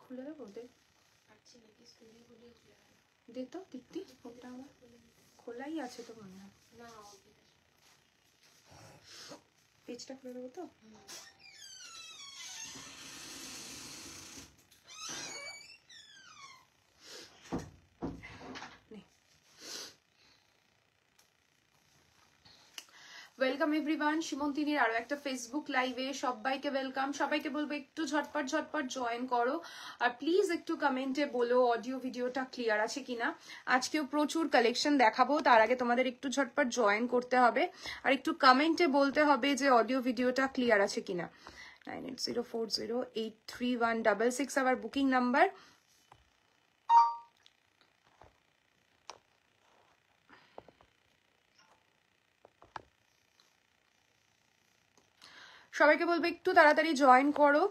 খুলে দেবো দে দে তো দিদি ওটা খোলাই আছে তো মনে হয় না পেজটা খুলে দেবো তো ওয়েলকাম এভরিওয়ান শিমন্তিনীর আরো একটা ফেসবুক লাইভে সবাইকে ওয়েলকাম সবাইকে বলবো একটু ঝটপট ঝটপট জয়েন করো আর প্লিজ একটু কমেন্টে বলো অডিও ভিডিওটা ক্লিয়ার আছে কিনা আজকেও প্রচুর কালেকশন দেখাবো তার আগে তোমাদের একটু ঝটপট জয়েন করতে হবে আর একটু কমেন্টে বলতে হবে যে অডিও ভিডিওটা ক্লিয়ার আছে কিনা 9804083166 আবার বুকিং নাম্বার সবাইকে বলবো একটু তাড়াতাড়ি জয়েন করো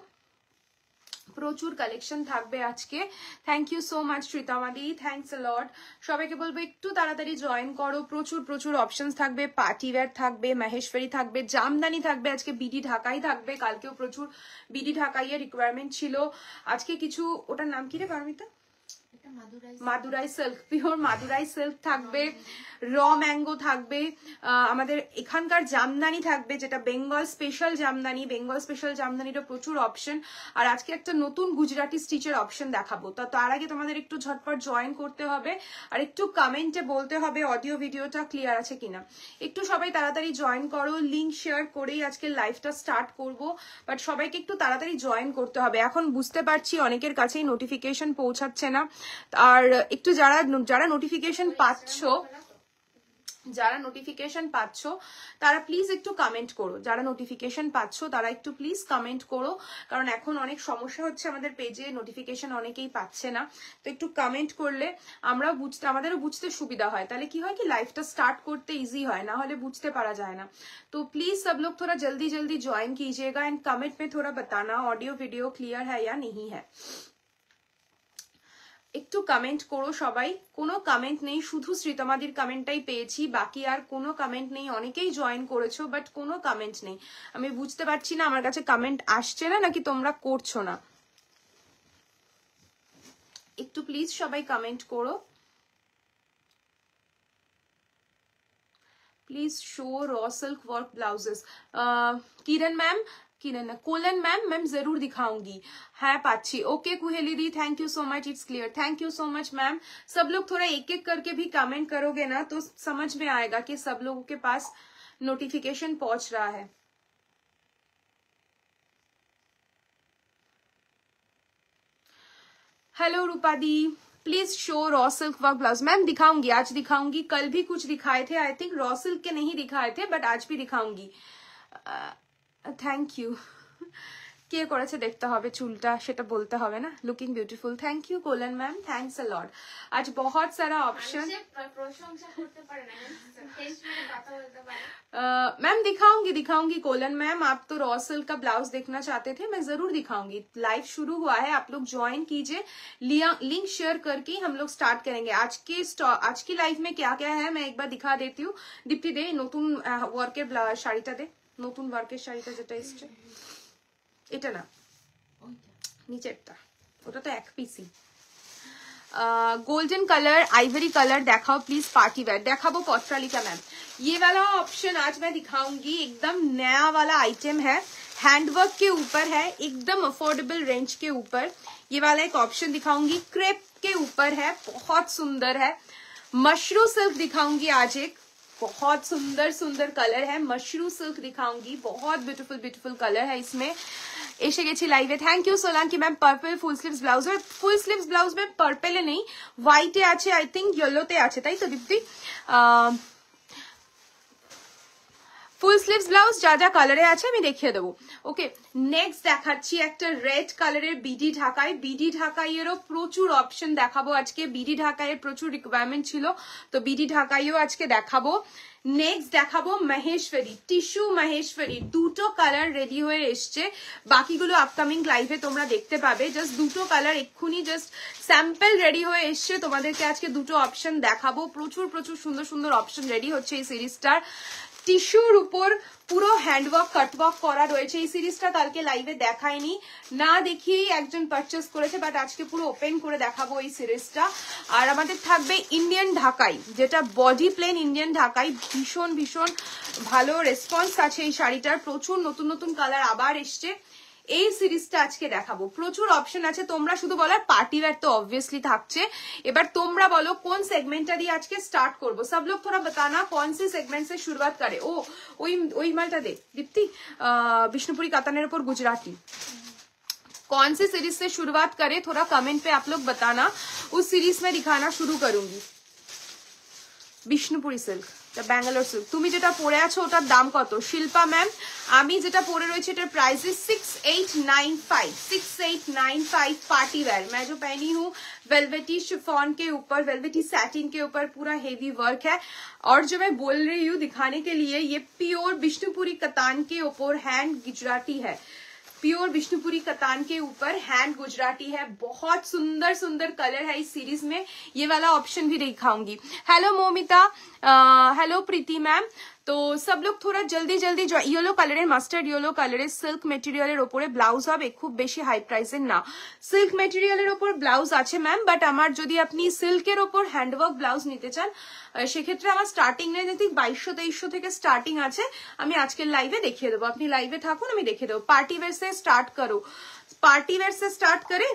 প্রচুর কালেকশন থাকবে আজকে থ্যাংক ইউ সো মাচ শ্রীতামাদি থ্যাঙ্কস আ লট সবাইকে বলবো একটু তাড়াতাড়ি জয়েন করো প্রচুর প্রচুর অপশনস থাকবে পার্টি ওয়্যার থাকবে মহেশ্বরী থাকবে জামদানি থাকবে আজকে বিডি ঢাকাই থাকবে কালকেও প্রচুর বিডি ঢাকাইয়ের রিকোয়ারমেন্ট ছিল আজকে কিছু ওটার নাম কি রে Paromita Madurai silk pure Madurai silk থাকবে র ম্যাঙ্গো থাকবে আমাদের এখানকার জামদানি থাকবে যেটা বেঙ্গল স্পেশাল জামদানিরও প্রচুর অপশন আর আজকে একটা নতুন গুজরাটি স্টিচের অপশন দেখাবো তো তার আগে তোমাদের একটু ঝটপট জয়েন করতে হবে আর একটু কমেন্টে বলতে হবে অডিও ভিডিওটা ক্লিয়ার আছে কিনা একটু সবাই তাড়াতাড়ি জয়েন করো লিঙ্ক শেয়ার করেই আজকে লাইভটা স্টার্ট করব বাট সবাইকে একটু তাড়াতাড়ি জয়েন করতে হবে এখন বুঝতে পারছি অনেকের কাছেই নোটিফিকেশন পৌঁছাচ্ছে না আর একটু যারা নোটিফিকেশন পাচ্ছ তারা প্লিজ একটু কমেন্ট করো যারা নোটিফিকেশন পাচ্ছ তারা একটু প্লিজ কমেন্ট করো কারণ এখন অনেক সমস্যা হচ্ছে আমাদের পেজে নোটিফিকেশন অনেকেই পাচ্ছে না তো একটু কমেন্ট করলে আমাদেরও বুঝতে সুবিধা হয় তাহলে কি হয় কি লাইফটা স্টার্ট করতে ইজি হয় না হলে বুঝতে পারা যায় না तो प्लीज सब लोग थोड़ा जल्दी जल्दी ज्वाइन कीजिएगा एंड कमेंट में थोड़ा बताना ऑडियो वीडियो क्लियर है या नहीं है একটু কমেন্ট করো সবাই কোনো কমেন্ট নেই শুধু শ্রীতমাদির কমেন্টটাই পেয়েছি বাকি আর কোনো কমেন্ট নেই অনেকেই জয়েন করেছো বাট কোনো কমেন্ট নেই আমি বুঝতে পারছি না আমার কাছে কমেন্ট আসছে না নাকি তোমরা করছো না একটু প্লিজ সবাই কমেন্ট করো please show raw silk work blouses Kiran ma'am colon ma'am जरूर दिखाऊंगी है पाची okay Kuheli the thank you so much it's clear thank you so much ma'am सब लोग थोड़ा एक एक करके भी कमेंट करोगे ना तो समझ में आएगा कि सब लोगों के पास नोटिफिकेशन पहुंच रहा है hello Rupa the please show raw silk work blouse ma'am दिखाऊंगी आज दिखाऊंगी कल भी कुछ दिखाए थे आई थिंक रॉ सिल्क के नहीं दिखाए थे बट आज भी दिखाऊंगी थैंक यू কে করেছে দেখতে হবে চুলটা সেটা বলতে হবে না লুকিং বিউটিফুল থ্যাংক ইউ কোलन मैम थैंक्स अ लॉट आज बहुत सारा ऑप्शन प्रशंसा करते पारे ना टेस्ट में बात बोलते पारे मैम दिखाऊंगी कोलन मैम आप तो रॉ सिल्क का ब्लाउज देखना चाहते थे मैं जरूर दिखाऊंगी लाइव शुरू हुआ है आप लोग ज्वाइन कीजिए लिंक शेयर करके हम लोग स्टार्ट करेंगे आज की लाइव में क्या क्या है मैं एक बार दिखा देती हूँ दीप्ति दे নতুন ওয়ার্কের শাড়িটা দে নতুন ওয়ার্কের শাড়িটা যেটা এসছে এটা না নিচেরটা ওটা তো এক পিসি गोल्डन कलर आइवरी कलर दिखाओ प्लीज पार्टी वेयर दिखाबो पॉट्रालिका मैम ये वाला ऑप्शन आज मैं दिखाऊंगी एकदम नया वाला आइटम है हैंडवर्क के ऊपर है एकदम अफोर्डेबल रेंज के ऊपर ये वाला एक ऑप्शन दिखाऊंगी क्रेप के ऊपर है बहुत सुंदर है मशरू सिल्क दिखाऊंगी आज एक बहुत सुंदर सुंदर कलर है मशरू सिल्क दिखाऊंगी बहुत ब्यूटीफुल कलर है इसमें এসে গেছি লাইভে thank you Solanki ma'am purple full sleeves blouse আর ফুল স্লিভস ব্লাউজ में পার্পলে নেই হোয়াইটে আছে আই থিংক ইয়েলোতে আছে তাই তো দীপ্তি ফুল স্লিভস ব্লাউজ যা যা কালারে আছে আমি দেখিয়ে দেবো ওকে নেক্সট দেখাচ্ছি একটা রেড কালারের বিডি ঢাকাইয়েরও প্রচুর অপশন দেখাবো আজকে বিডি ঢাকাইয়ের প্রচুর রিকোয়ারমেন্ট ছিল তো বিডি ঢাকাইও আজকে দেখাবো নেক্সট দেখাবো মহেশ্বরী টিস্যু মহেশ্বরী দুটো কালার রেডি হয়ে এসছে বাকিগুলো আপকামিং লাইভে তোমরা দেখতে পাবে জাস্ট দুটো কালার এক্ষুনি জাস্ট স্যাম্পল রেডি হয়ে এসছে তোমাদেরকে আজকে দুটো অপশন দেখাবো প্রচুর সুন্দর সুন্দর অপশন রেডি হচ্ছে এই সিরিজটার টিস্যুর উপর পুরো হ্যান্ডওয়ার্ক কাটওয়ার্ক করা রয়েছে। এই সিরিজটা কালকে লাইভে দেখায়নি, না দেখিয়েই একজন পারচেস করেছে, বাট আজকে পুরো ওপেন করে দেখাবো এই সিরিজটা। আর আমাদের থাকবে ইন্ডিয়ান ঢাকাই, যেটা বডি প্লেন ইন্ডিয়ান ঢাকাই, ভীষণ ভীষণ ভালো রেসপন্স আছে এই শাড়িটার, প্রচুর নতুন নতুন কালার আবার এসছে। এই সিরিজটা আজকে দেখাবো, প্রচুর অপশন আছে। তোমরা শুধু বলো পার্টি ওয়্যার তো অবভিয়াসলি থাকছে, এবার তোমরা বলো কোন সেগমেন্টটা দিয়ে আজকে স্টার্ট করবো। সব লোক থোড়া बताना कौन से सेगमेंट से शुरुआत करे। ও ওই মালটা দে দীপ্তি, বিষ্ণুপুरी কাতানের উপর गुजराती, कौन सी सीरीज से शुरुआत करे थोड़ा कमेंट पे आप लोग बताना, उस सीरीज में दिखाना शुरू करूंगी। Bishnupuri silk, Bangalore silk. তুমি যেটা পরে আছো ওটার দাম কত শিল্পা ম্যাম? আমি যেটা পরে রয়েছে এটার प्राइस है 6895, 6895 पार्टी वेयर। मैं जो पहनी हूँ वेलवेटी शिफॉन के ऊपर, वेलवेटी सैटिन के ऊपर पूरा हेवी वर्क है। और जो मैं बोल रही हूँ दिखाने के लिए, ये प्योर विष्णुपुरी कतान के ऊपर हैंड गुजराती है, प्योर विष्णुपुरी कतान के ऊपर हैंड गुजराती है। बहुत सुंदर सुंदर कलर है इस सीरीज में, ये वाला ऑप्शन भी दिखाऊंगी। Hello Momita, hello Preeti ma'am. तो सब लोग थोड़ा जल्दी जल्दी yellow colour, mustard yellow colour silk material ओपरे ब्लाउज হবে, খুব বেশি হাই প্রাইসের না। সিল্ক মেটেরিয়ালের ওপর ব্লাউজ আছে ম্যাম, বাট আমার যদি আপনি সিল্কের ওপর হ্যান্ডওয়ার্ক ব্লাউজ নিতে চান সেক্ষেত্রে আমার স্টার্টিং রেঞ্জ 2200-2300 থেকে স্টার্টিং আছে। আমি আজকের লাইভে দেখিয়ে দেবো, আপনি লাইভে থাকুন আমি দেখিয়ে দেবো। पार्टी वेयर से स्टार्ट करो, पार्टी वेयर से स्टार्ट करे,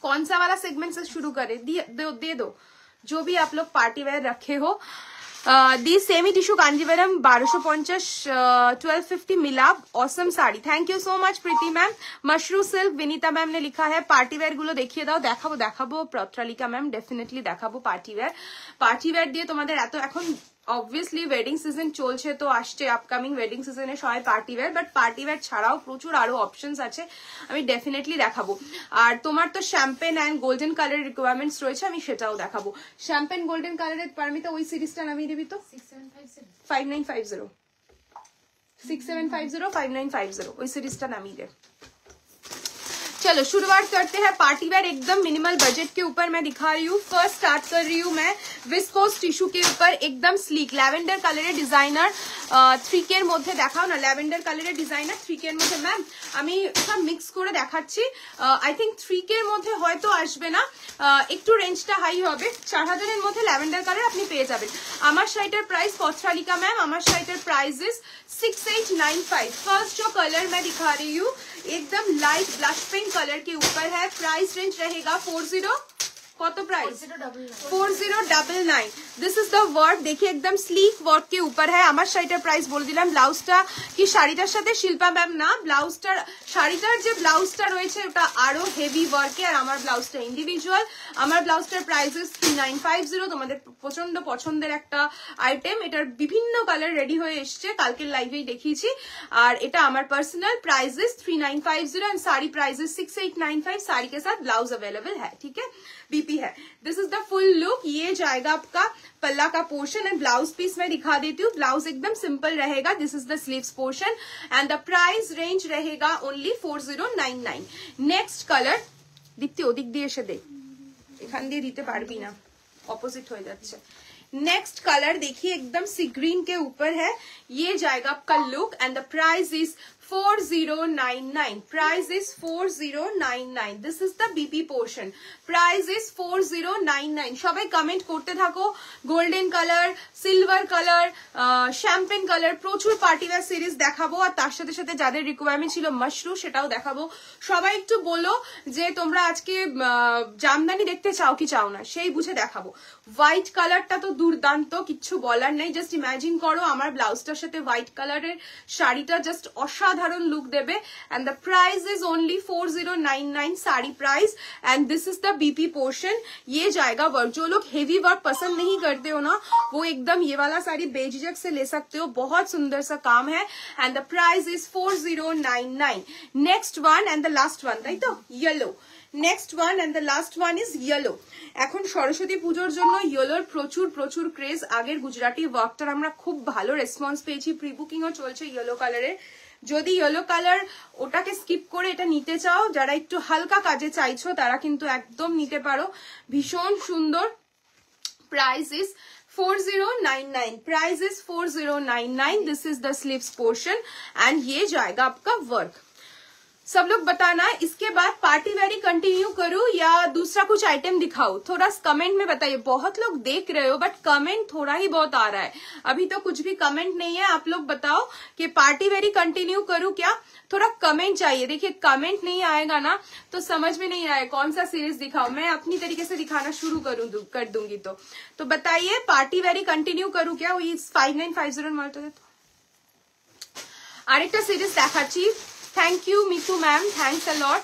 कौन सा वाला सेगमेंट से शुरू करे दे दो जो भी आप लोग पार्टी वेयर रखे हो। दी सेमी टिश्यू कांजीवरम 1250, 1250 मिलाप, awesome sari. Thank you so much Preeti ma'am. Mashru silk Vinita ma'am ने लिखा है। पार्टी वेयर गुलो देखिए दाओ, দেখাবো দেখাবো প্রত্রালিকা ম্যাম, ডেফিনেটলি দেখাবো পার্টি ওয়্যার। পার্টি ওয়্যার দিয়ে তোমাদের এত এখন অবভিয়াসলি ওয়েডিং সিজন চলছে, তো আসছে আপকামিং ওয়েডিং সিজনে সবাই party wear, but party wear ছাড়াও প্রচুর আরো অপশনস আছে, আমি ডেফিনেটলি দেখাবো। আর তোমার তো champagne and golden colour requirements রয়েছে, আমি সেটাও দেখাবো। শ্যাম্পেন গোল্ডেন কালারের পারমিতা ওই সিরিজটা নামিয়ে দিবি তো, 5950 6750 5950 ওই সিরিজটা নামিয়ে দে। चलो शुरुआत करते हैं। पार्टी वेयर एकदम मिनिमल बजट के ऊपर मैं दिखा रही हूँ। फर्स्ट स्टार्ट कर रही हूँ मैं विस्कोस टिश्यू के ऊपर, एकदम sleek lavender colour designer 3K এর মধ্যে দেখাও না, ল্যাভেন্ডার কালারের ডিজাইনার 3K এর মধ্যে। ম্যাম আমি সব মিক্স করে দেখাচ্ছি, আই থিঙ্ক 3K এর মধ্যে হয়তো আসবে না, একটু রেঞ্জটা হাই হবে। 4000 এর মধ্যে ল্যাভেন্ডার কালার আপনি পেয়ে যাবেন। আমার শাড়িটার প্রাইস পত্রালিকা ম্যাম, আমার শাড়িটার প্রাইস ইজ 6895। फर्स्ट जो कलर मैं दिखा रही हूँ एकदम लाइट ब्लश पिंक कलर के ऊपर है, प्राइस रेंज रहेगा 40 কত price 4099। This is the work, देखिए एकदम স্লিক ওয়ার্ক के ऊपर है। আমার শাড়িটার প্রাইস বলে দিলাম। ব্লাউজটা কি শাড়িটার সাথে শিল্পা ম্যাম না, ব্লাউজটার শাড়িটার যে ব্লাউজটা রয়েছে ওটা আরো হেভি ওয়ার্কে, আর আমার ব্লাউজটা ইন্ডিভিজুয়াল। আমার ব্লাউজটার প্রাইস ইজ 3950। তোমাদের প্রচন্ড পছন্দের একটা আইটেম, এটার বিভিন্ন কালার রেডি হয়ে এসছে, কালকের লাইভেই দেখিয়েছি। আর এটা আমার personal price is 3950 and sari price is 6895। Sari के साथ ब्लाउज अवेलेबल है, ठीक है, बीपी है। This is the full look, ये जाएगा आपका पल्ला का पोर्शन एंड ब्लाउज पीस मैं दिखा देती हूँ। ब्लाउज एकदम सिंपल रहेगा। This is the sleeves portion and the price range रहेगा ओनली 4099। नेक्स्ट कलर दीप्ति ओदिक दिए एসে दे, এখান দিয়ে দিতে পারবি না, অপোজিট হয়ে যাচ্ছে। नेक्स्ट कलर देखिए एकदम सी ग्रीन के ऊपर है, ये जाएगा आपका look and the price is 4099। Price is 4099। This is the BP portion, price is 4099। সবাই কমেন্ট করতে থাকো। Golden colour, silver colour, champagne colour, প্রচুর পার্টি ওয়্যার সিরিজ দেখাবো, আর তার সাথে সাথে যাদের রিকোয়ারমেন্ট ছিল মাশরু সেটাও দেখাবো। সবাই একটু বলো যে তোমরা আজকে জামদানি দেখতে চাও কি চাও না, সেই বুঝে দেখাবো। হোয়াইট কালারটা তো দুর্দান্ত, কিচ্ছু বলার নেই। জাস্ট ইমাজিন করো আমার ব্লাউজটার সাথে হোয়াইট কালারের শাড়িটা জাস্ট অসাধারণ লুক দেবে। And the price is only 4099 sari price and this is the BP portion. ये जाएगा वर्क, जो लोग हेवी वर्क पसंद नहीं करते हो ना वो एकदम ये वाला साड़ी बेझिझक से ले सकते हो, बहुत सुंदर सा काम है। And the price is 4099। Next one and the last one, ताई तो yellow. Next one and the last one is yellow. এখন সরস্বতী পুজোর জন্য ইয়েলোর প্রচুর প্রচুর ক্রেজ। আগের গুজরাটি ওয়ার্কটার আমরা খুব ভালো রেসপন্স পেয়েছি, প্রি বুকিংও চলছে ইয়েলো কালারের। যদি ইয়েলো কালার ওটাকে স্কিপ করে এটা নিতে চাও, যারা একটু হালকা কাজে চাইছো তারা কিন্তু একদম নিতে পারো, ভীষণ সুন্দর। Price is 4099, price is 4099. This is the sleeves portion and ये जाएगा आपका वर्क. सब लोग बताना इसके बाद पार्टी वेरी कंटिन्यू करूं या दूसरा कुछ आइटम दिखाऊं, थोड़ा कमेंट में बताइए. बहुत लोग देख रहे हो बट कमेंट थोड़ा ही बहुत आ रहा है, अभी तो कुछ भी कमेंट नहीं है. आप लोग बताओ कि पार्टी वेरी कंटिन्यू करूं क्या, थोड़ा कमेंट चाहिए. देखिए कमेंट नहीं आएगा ना तो समझ में नहीं आएगा कौन सा सीरीज दिखाऊं. मैं अपनी तरीके से दिखाना शुरू कर दूंगी. तो बताइए पार्टी वेरी कंटिन्यू करूं क्या. वही 5950 मारते तो আরেকটা সিরিজ দেখাচ্ছি. থ্যাংক ইউ মিকু ম্যাম, থ্যাংকস আ লট.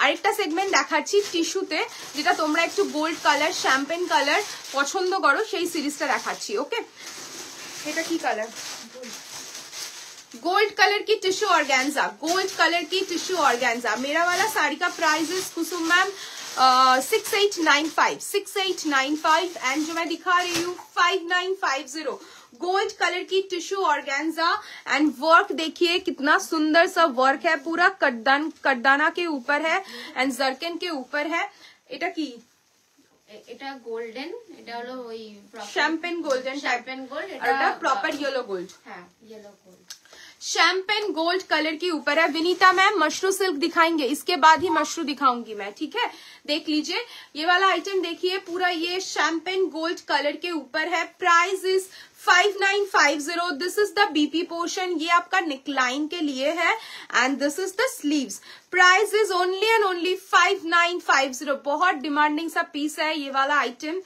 আরেকটা সেগমেন্ট দেখাচ্ছি টিস্যুতে, যেটা তোমরা একটু গোল্ড কালার শ্যাম্পেন কালার পছন্দ করো, সেই সিরিজটা দেখাচ্ছি. ওকে, এটা কি কালার? गोल्ड कलर की टिश्यू ऑर्गेन्जा, गोल्ड कलर की टिश्यू ऑर्गेन्जा. मेरा वाला साड़ी का price is Kusum ma'am 6895 and जो मैं दिखा रही हूँ 5950. गोल्ड कलर की टिश्यू ऑर्गेन्जा एंड वर्क देखिए कितना सुंदर सा वर्क है, पूरा कड्डाना के ऊपर है एंड जर्कन के ऊपर है. এটা কি? এটা গোল্ডেন, এটা হলো ওই শ্যাম্পেন গোল্ডেন শ্যাম্পেন গোল্ড, এটা প্রপার येलो गोल्ड. হ্যাঁ yellow gold champagne gold colour के ऊपर है. विनीता मैम मशरू सिल्क दिखाएंगे, इसके बाद ही मशरू दिखाऊंगी मैं, ठीक है. देख लीजिए ये वाला आइटम देखिए, पूरा ये शैम्पेन गोल्ड कलर के ऊपर है. Price is 5950. This is the BP portion, ये आपका नेकलाइन के लिए है and this is the sleeves. Price is only and only 5950. बहुत डिमांडिंग सा पीस है ये वाला आइटम,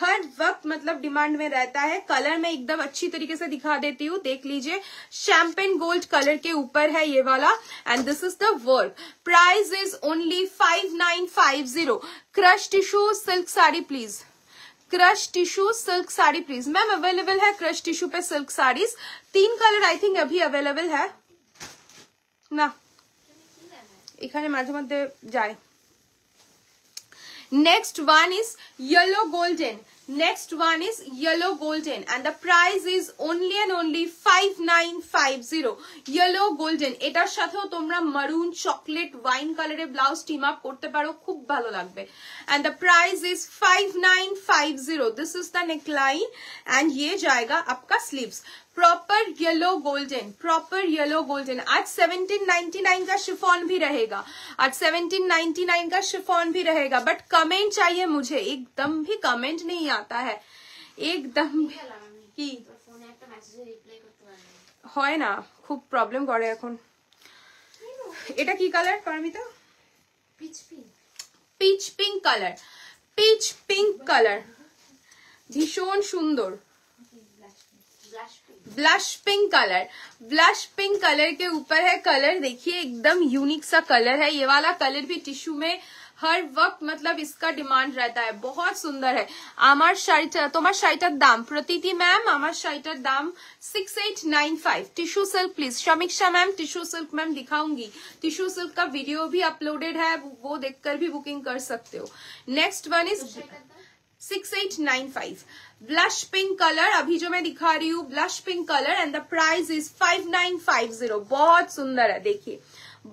हर वक्त मतलब डिमांड में रहता है. कलर में एकदम अच्छी तरीके से दिखा देती हूँ, देख लीजिए. शैम्पेन गोल्ड कलर के ऊपर है ये वाला and this is the work. Price is only 5950. Crush tissue silk sari please, crush tissue silk sari please. Ma'am available है क्रश टिश्यू पे silk saris, 3 colour I think अभी अवेलेबल है ना, এখানে মাঝে মধ্যে যায়. Next one is yellow golden. Next one is yellow golden and the price is only and only 5950. Yellow golden এটার সাথেও তোমরা maroon chocolate wine কালারে ব্লাউজ টিম আপ করতে পারো, খুব ভালো লাগবে. and the price is 5950. this is the neckline and ये जाएगा आपका sleeves. Proper yellow golden, proper yellow golden. आज 1799 का शिफॉन भी रहेगा, आज 1799 का शिफॉन भी रहेगा. बट कमेंट चाहिए मुझे, एकदम भी कमेंट नहीं आता है, एकदम কি হয় না, খুব প্রবলেম করে এখন. এটা কি colour Paromita? Peach pink, peach pink colour, peach pink colour ভীষণ সুন্দর. Blush pink colour, blush pink colour के ऊपर है. कलर देखिए एकदम यूनिक सा कलर है. ये वाला कलर भी टिश्यू में हर वक्त मतलब इसका डिमांड रहता है, बहुत सुंदर है. আমার শাড়িটা, তোমার শাড়িটার দাম প্রতীতি ম্যাম, আমার শাড়িটার দাম 6895. Tissue silk please. समीक्षा मैम टिश्यू सिल्क मैम दिखाऊंगी, टिश्यू सिल्क का वीडियो भी अपलोडेड है, वो देखकर भी बुकिंग कर सकते हो. Next one is 6895. Blush pink colour अभी जो मैं दिखा रही हूँ, blush pink colour and the price is 5950. बहुत सुंदर है, देखिए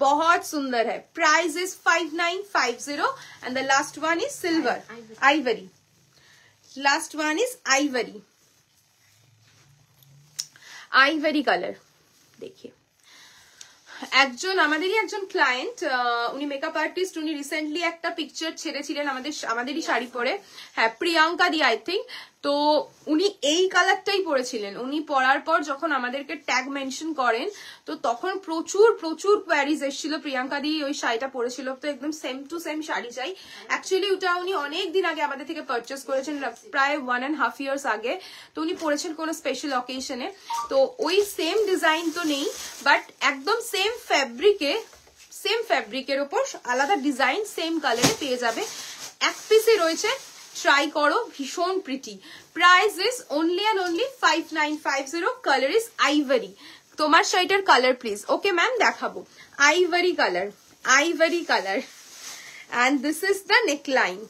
बहुत सुंदर है. Price is 5950 and the last one is silver Ivory. Last one is Ivory, Ivory colour. देखिए একজন আমাদেরই একজন ক্লায়েন্ট, উনি মেকআপ আর্টিস্ট, উনি রিসেন্টলি একটা পিকচার ছেড়েছিলেন আমাদেরই শাড়ি পরে, হ্যাঁ প্রিয়াঙ্কা দি আই থিঙ্ক. তো উনি এই কালারটাই পরেছিলেন. উনি পরার পর যখন আমাদেরকে ট্যাগ মেনশন করেন তো তখন প্রচুর প্রচুর কোয়ারিজ এসেছিল, প্রিয়াঙ্কা দি ওই শাড়িটা পরেছিল, তো একদম সেম টু সেম শাড়ি চাই. অ্যাকচুয়ালি ওটা উনি অনেক দিন আগে আমাদের থেকে পারচেস করেছেন, প্রায় 1.5 years আগে. তো উনি পরেছেন কোনো স্পেশাল অকেশনে, তো ওই সেম ডিজাইন তো নেই বাট একদম সেম ফ্যাব্রিকের ওপর আলাদা ডিজাইন সেম কালারে পেয়ে যাবে. এক পিসে রয়েছে, ট্রাই করো, ভীষণ pretty. Price is only and only 5950. Colour is ivory. তোমার শাড়িটার কালার প্লিজ. ওকে ম্যাম দেখাবো. Ivory colour, ivory colour and this is the neckline.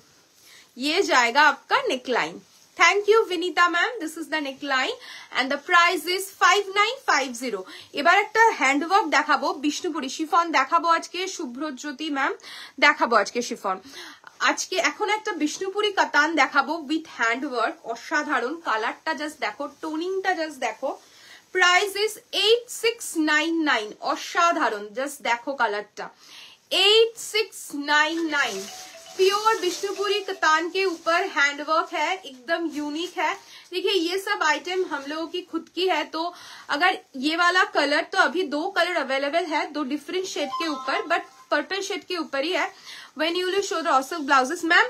ये जाएगा आपका neckline. Thank you Vinita ma'am. This is the neckline and the price is 5950. এবার একটা handwork দেখাবো, Bishnupuri chiffon দেখাবো আজকে. শুভ্রজ্যোতি ম্যাম দেখাবো আজকে শিফন. আজকে এখন একটা বিষ্ণুপুরি কাতান দেখাবো উইথ হ্যান্ড ওয়ার্ক, অসাধারণ। কালারটা জাস্ট দেখো, টোনিংটা জাস্ট দেখো। প্রাইস ইজ 8699, অসাধারণ। জাস্ট দেখো কালারটা, 8699। प्योर बिष्णुपुरी कतान के ऊपर हैंडवर्क है, एकदम यूनिक है। देखिए ये सब आइटम हम लोगों की खुद की है, तो अगर ये वाला कलर, तो अभी 2 कलर अवेलेबल है, 2 डिफरेंट शेड के ऊपर, बट पर्पल शेड के ऊपर ही है। When you will show the awesome blouses, ma'am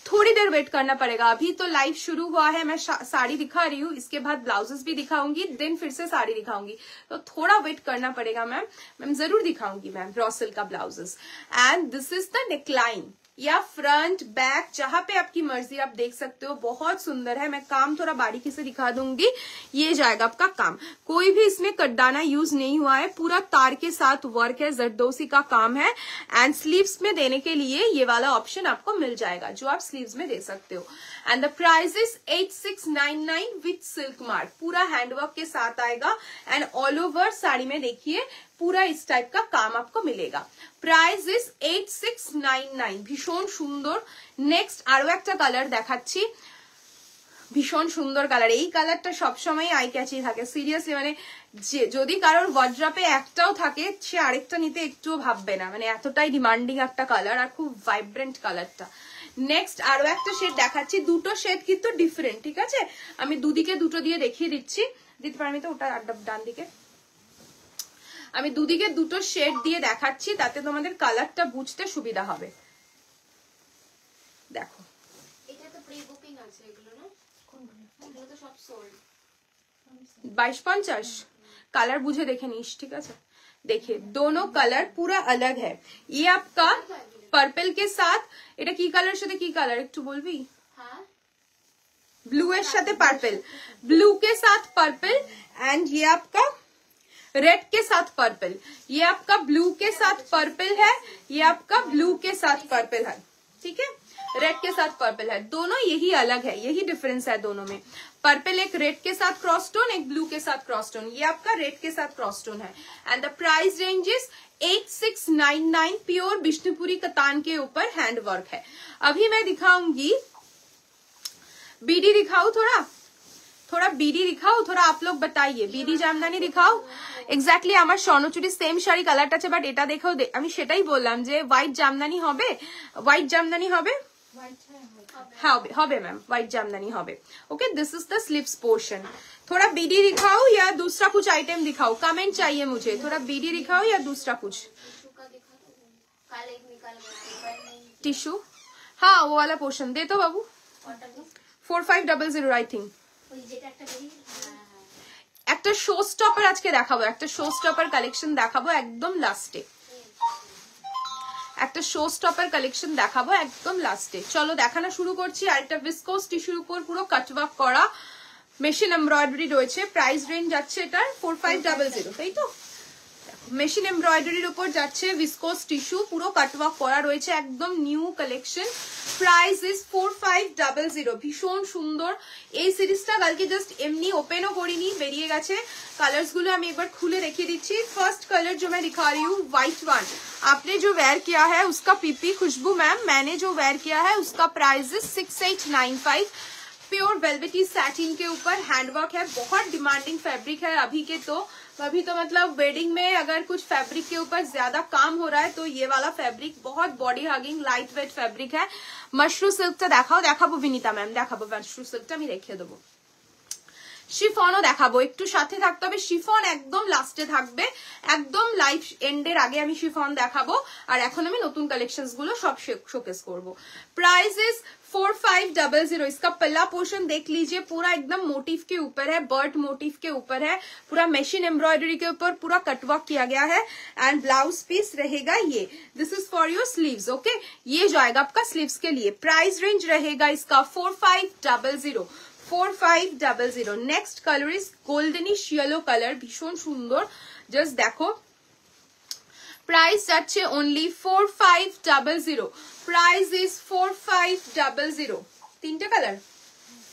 थोड़ी देर वेट करना पड़ेगा। अभी तो लाइव शुरू हुआ है, मैं साड़ी दिखा रही हूँ, इसके बाद ब्लाउजेस भी दिखाऊंगी, देन फिर से साड़ी दिखाऊंगी, तो थोड़ा वेट करना पड़ेगा मैम। मैम जरूर दिखाऊंगी मैम रॉ सिल्क का blouses. And this is the neckline, या फ्रंट बैक जहां पे आपकी मर्जी, आप देख सकते हो, बहुत सुंदर है। मैं काम थोड़ा बारीकी से दिखा दूंगी। ये जाएगा आपका काम, कोई भी इसमें कटदाना यूज नहीं हुआ है, पूरा तार के साथ वर्क है, जरदोसी का काम है। एंड स्लीव्स में देने के लिए ये वाला ऑप्शन आपको मिल जाएगा, जो आप स्लीव्स में दे सकते हो। And the price is 8699 with silk mark, पूरा हैंडवर्क के साथ आएगा। एंड ऑल ओवर साड़ी में देखिए पूरा इस टाइप का काम आपको मिलेगा। प्राइस इज 8699, ভীষণ সুন্দর। নেক্সট আরো একটা কালার দেখাচ্ছি, ভীষণ সুন্দর কালার। এই কালারটা সবসময় আই ক্যাচি থাকে, সিরিয়াসলি। মানে যদি কারোর ওয়ার্ড্রপে একটাও থাকে, সে আরেকটা নিতে একটুও ভাববে না, মানে এতটাই ডিমান্ডিং একটা কালার, আর খুব ভাইব্রেন্ট কালারটা। নেক্সট আরো একটা শেড দেখাচ্ছি, দুটো শেড কিন্তু ডিফারেন্ট, ঠিক আছে? আমি দুদিকে দুটো দিয়ে দেখিয়ে দিচ্ছি, দিতে পারি তো ওটা ডান দিকে। আমি দুদিকে দুটো শেড দিয়ে দেখাচ্ছি, তাতে তোমাদের কালারটা বুঝতে সুবিধা হবে। দেখো, এটা তো প্রি বুকিং আছে, এগুলো না? এগুলো তো সব সোল্ড। 2250 कलर बुझे देखे नीश, ठीक है? देखिए दोनों कलर पूरा अलग है। ये आपका पर्पल के साथ, এটা কি কালার সাথে কি কালার একটু বলবি? হ্যাঁ, ब्लू এর সাথে पर्पल, ब्लू के साथ पर्पल, एंड ये आपका रेड के साथ पर्पल। ये आपका ब्लू के साथ पर्पल है, ये आपका ब्लू के साथ पर्पल है, ठीक है? रेड के साथ पर्पल है, दोनों यही अलग है, यही डिफरेंस है दोनों में। पर्पल एक रेड के साथ क्रॉस स्टोन, एक ब्लू के साथ क्रॉस स्टोन। ये आपका रेड के साथ क्रॉस स्टोन है। And the price range is 8699, pure Bishnupuri कतान के ऊपर हैंड वर्क है। अभी मैं दिखाऊंगी बीडी, दिखाऊं थोड़ा थोड़ा बीडी दिखाओ, थोड़ा आप लोग बताइए। बीडी জামদানি दिखाओ। এক্স্যাক্টলি আমার স্বর্ণচুরি সেম শাড়ি কালারটা আছে, বাট এটা দেখেও আমি সেটাই বললাম যে হোয়াইট জামদানি হবে, হোয়াইট জামদানি হবে, হবে হবে मैम, व्हाइट जामदानी হবে। Okay, this is the sleeves portion. थोड़ा बीडी दिखाओ या दूसरा कुछ आइटम दिखाओ, कमेंट चाहिए मुझे। थोड़ा बीडी दिखाओ या दूसरा कुछ टिश्यू। हाँ वो वाला पोर्शन दे तो बाबू, 4500 आई थिंक। একটা শো স্টপার আজকে দেখাবো, একটা শো স্টপার কালেকশন দেখাবো একদম লাস্টে, একটা শো স্টপার কালেকশন দেখাবো একদম লাস্টে। চলো দেখানো শুরু করছি। আর একটা ভিসকোস টিস্যুর উপর পুরো কাটওয়ার্ক করা মেশিন এমব্রয়ডারি রয়েছে। প্রাইস রেঞ্জ যাচ্ছে এটার 4500, তাই তো? মেশিন এমব্রয়ডারির উপর যাচ্ছে, ভিসকোস টিস্যু, পুরো কাটওয়ার্ক করা রয়েছে, একদম নিউ কালেকশন। প্রাইস ইজ 4500, ভীষণ সুন্দর। এই সিরিজটা কালকে জাস্ট এমনি ওপেনও করিনি, বেরিয়ে গেছে। कलर्स गुलो हम एक बार खुले देखिए दीजिए। फर्स्ट कलर जो मैं दिखा रही हूँ व्हाइट वन, आपने जो वेयर किया है उसका पीपी खुशबू मैम, मैंने जो वेयर किया है उसका price is 6895। Pure velvety satin के ऊपर हैंडवर्क है, बहुत डिमांडिंग फैब्रिक है अभी के, तो अभी तो मतलब वेडिंग में अगर कुछ फैब्रिक के ऊपर ज्यादा काम हो रहा है तो ये वाला फैब्रिक बहुत body hugging light weight fabric है। मशरू सिल्कটা দেখাও, দেখাবো বিনিতা ম্যাম, দেখাবো মশরু সিল্কটা আমি রেখে দেবো। শিফনও দেখাবো, একটু সাথে থাকতে হবে। শিফন একদম লাস্টে থাকবে, একদম লাইভ এন্ডের আগে আমি শিফন দেখাবো। আর এখন আমি নতুন কালেকশনস গুলো সব শোকেস করব। Price is 4500। इसका पल्ला पोर्शन देख लीजिए, पूरा एकदम मोटिव के ऊपर है, बर्ड मोटिव के ऊपर है, पूरा मशीन एम्ब्रॉयडरी के ऊपर पूरा कटवर्क किया गया है। एंड ब्लाउज पीस रहेगा ये, this is for your sleeves. Okay, ये जाएगा आपका स्लीव्स के लिए। प्राइस रेंज रहेगा इसका 4500, 4500। Next colour is goldenish yellow colour, भीषण सुंदर, जस्ट देखो। प्राइस যাচ্ছে ओनली 4500, प्राइस इज 4500। তিনটে কালার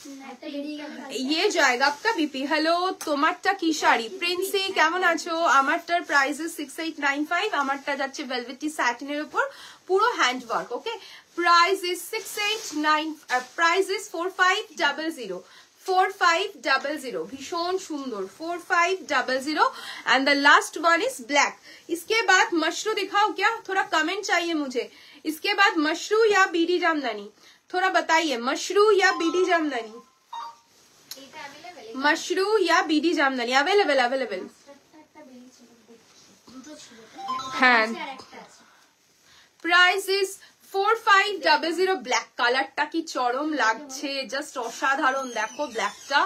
ये जाएगा आपका बीपी। हेलो, তোমারটা কি শাড়ি? প্রিন্সি কেমন আছো? আমারটার প্রাইস 6895, আমারটা যাচ্ছে ভেলভেটি স্যাটিনের উপর পুরো hand work. Okay, price is 689, price is 4500, 4500, ভীষণ সুন্দর 4500। And the last one is black. इसके बाद मशरू दिखाओ क्या? थोड़ा कमेंट चाहिए मुझे। इसके बाद मशरू या बीडी जामदानी, थोड़ा बताइए, मशरू या बीडी जामदानी, मशरू या बीडी जामदानी अवेलेबल अवेलेबल। হ্যাঁ, প্রাইস ইজ 4500। ব্ল্যাক কালারটা কি চরম লাগছে, জাস্ট অসাধারণ। দেখো ব্ল্যাকটা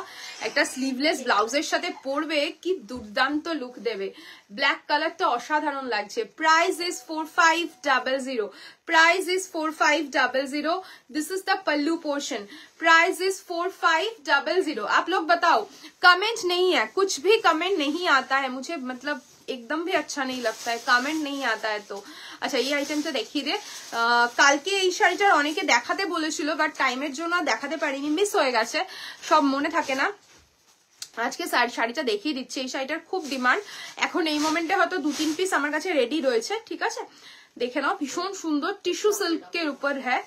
একটা স্লিভলেস ব্লাউজের সাথে পরবে কি দুর্দান্ত লুক দেবে। ব্ল্যাক কালারটা অসাধারণ লাগছে। Price is 4500, price is 4500। This is the pallu portion. Price is 4500। आप लोग बताओ, कमेंट नहीं है, कुछ भी कमेंट नहीं आता है मुझे, मतलब एकदम भी अच्छा नहीं लगता है, कमेंट नहीं आता है। तो আচ্ছা, এই আইটেমটা দেখিয়ে দে। কালকে এই শাড়িটার অনেকে দেখাতে বলেছিল, বাট টাইমের জন্য দেখাতে পারিনি, মিস হয়ে গেছে, সব মনে থাকে না। আজকে শাড়িটা দেখিয়ে দিচ্ছি। এই শাড়িটার খুব ডিমান্ড এখন, এই মোমেন্টে হয়তো 2-3 পিস আমার কাছে রেডি রয়েছে, ঠিক আছে? देखे ना, भीषण सुंदर टिश्यू सिल्क के ऊपर है।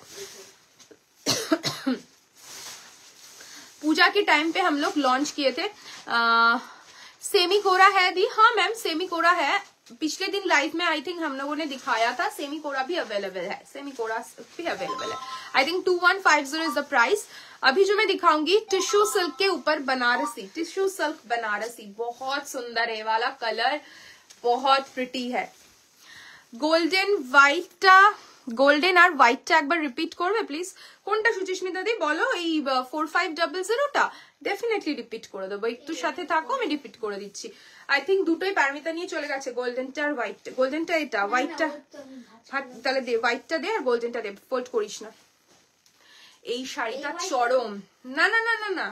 पूजा के टाइम पे हम लोग लॉन्च किए थे। सेमी कोरा है दी? हाँ मैम, सेमी कोरा है। पिछले दिन लाइव में आई थिंक हम लोगों ने दिखाया था। सेमी कोरा भी अवेलेबल है, सेमी कोरा भी अवेलेबल है। I think 2150 is the price. अभी जो मैं दिखाऊंगी टिश्यू सिल्क के ऊपर बनारसी, टिश्यू सिल्क बनारसी, बहुत सुंदर है वाला कलर, बहुत प्रिटी है। গোল্ডেন হোয়াইটটা, গোল্ডেন আর হোয়াইটটা একবার রিপিট করবে প্লিজ। কোনটা সুচিস্মিতা দি বলো? এই 4500টা ডেফিনেটলি রিপিট করে দেবো, একটু সাথে থাকো, আমি রিপিট করে দিচ্ছি। আই থিঙ্ক দুটোই পারমিতা নিয়ে চলে গেছে, গোল্ডেনটা আর হোয়াইটটা। গোল্ডেনটা এটা, হোয়াইটটা তাহলে দে, হোয়াইটটা দে আর গোল্ডেনটা দে, ফোল্ড করিস না। এই শাড়িটা চরম। না না না না না,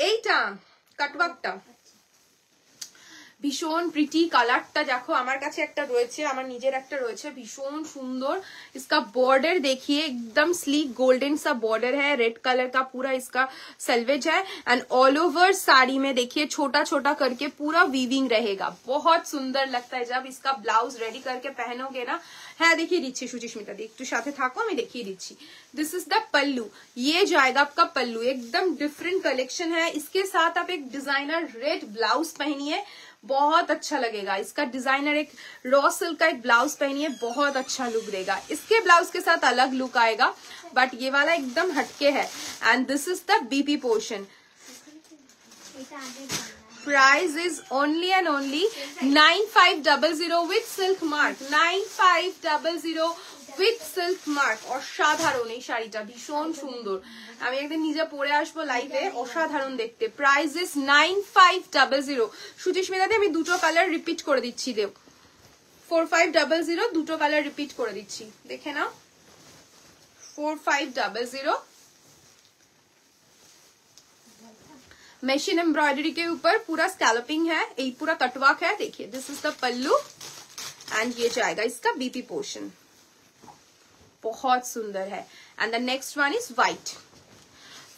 এইটা কাটওয়ার্কটা ভীষণ প্রিটি। কালারটা দেখো, আমার কাছে একটা রয়েছে, আমার নিজের একটা রয়েছে, ভীষণ সুন্দর। इसका बॉर्डर देखिए, एकदम स्लीक गोल्डन सा बॉर्डर है, रेड कलर का पूरा इसका सेल्वेज है। एंड ऑल ओवर साड़ी में देखिए छोटा छोटा करके पूरा वीविंग रहेगा, बहुत सुंदर लगता है जब इसका ब्लाउज रेडी करके पहनोगे ना। হ্যাঁ দেখিয়ে দিচ্ছি সুচিস্মিতা দি, একটু সাথে থাকো, আমি দেখিয়ে দিচ্ছি। दिस इज द पल्लू, ये जाएगा आपका पल्लू, एकदम डिफरेंट कलेक्शन है। इसके साथ आप एक डिजाइनर रेड ब्लाउज पहनिए, बहुत अच्छा लगेगा। इसका डिजाइनर एक रॉ सिल्क का एक ब्लाउज पहनिए, बहुत अच्छा लुक देगा। इसके ब्लाउज के साथ अलग लुक आएगा, बट ये वाला एकदम हटके है। And this is the BP portion. Price is only and only 9500 with silk mark, 9500 with silk mark. অসাধারণ এই শাড়িটা, ভীষণ সুন্দর। আমি একদিন নিজে পরে আসবো লাইভে, অসাধারণ দেখতে। Price is 9500। সুচিস্মিতাতে আমি দুটো কালার রিপিট করে দিচ্ছি, দেব 4500, দুটো কালার রিপিট করে দিচ্ছি, দেখে নাও। 4500 मशीन एम्ब्रॉयडरी के ऊपर पूरा स्कैल्पिंग है, ये पूरा कटवर्क है। देखिए this is the pallu and ये जाएगा इसका बीपी पोर्शन, बहुत सुंदर है। And the next one is white.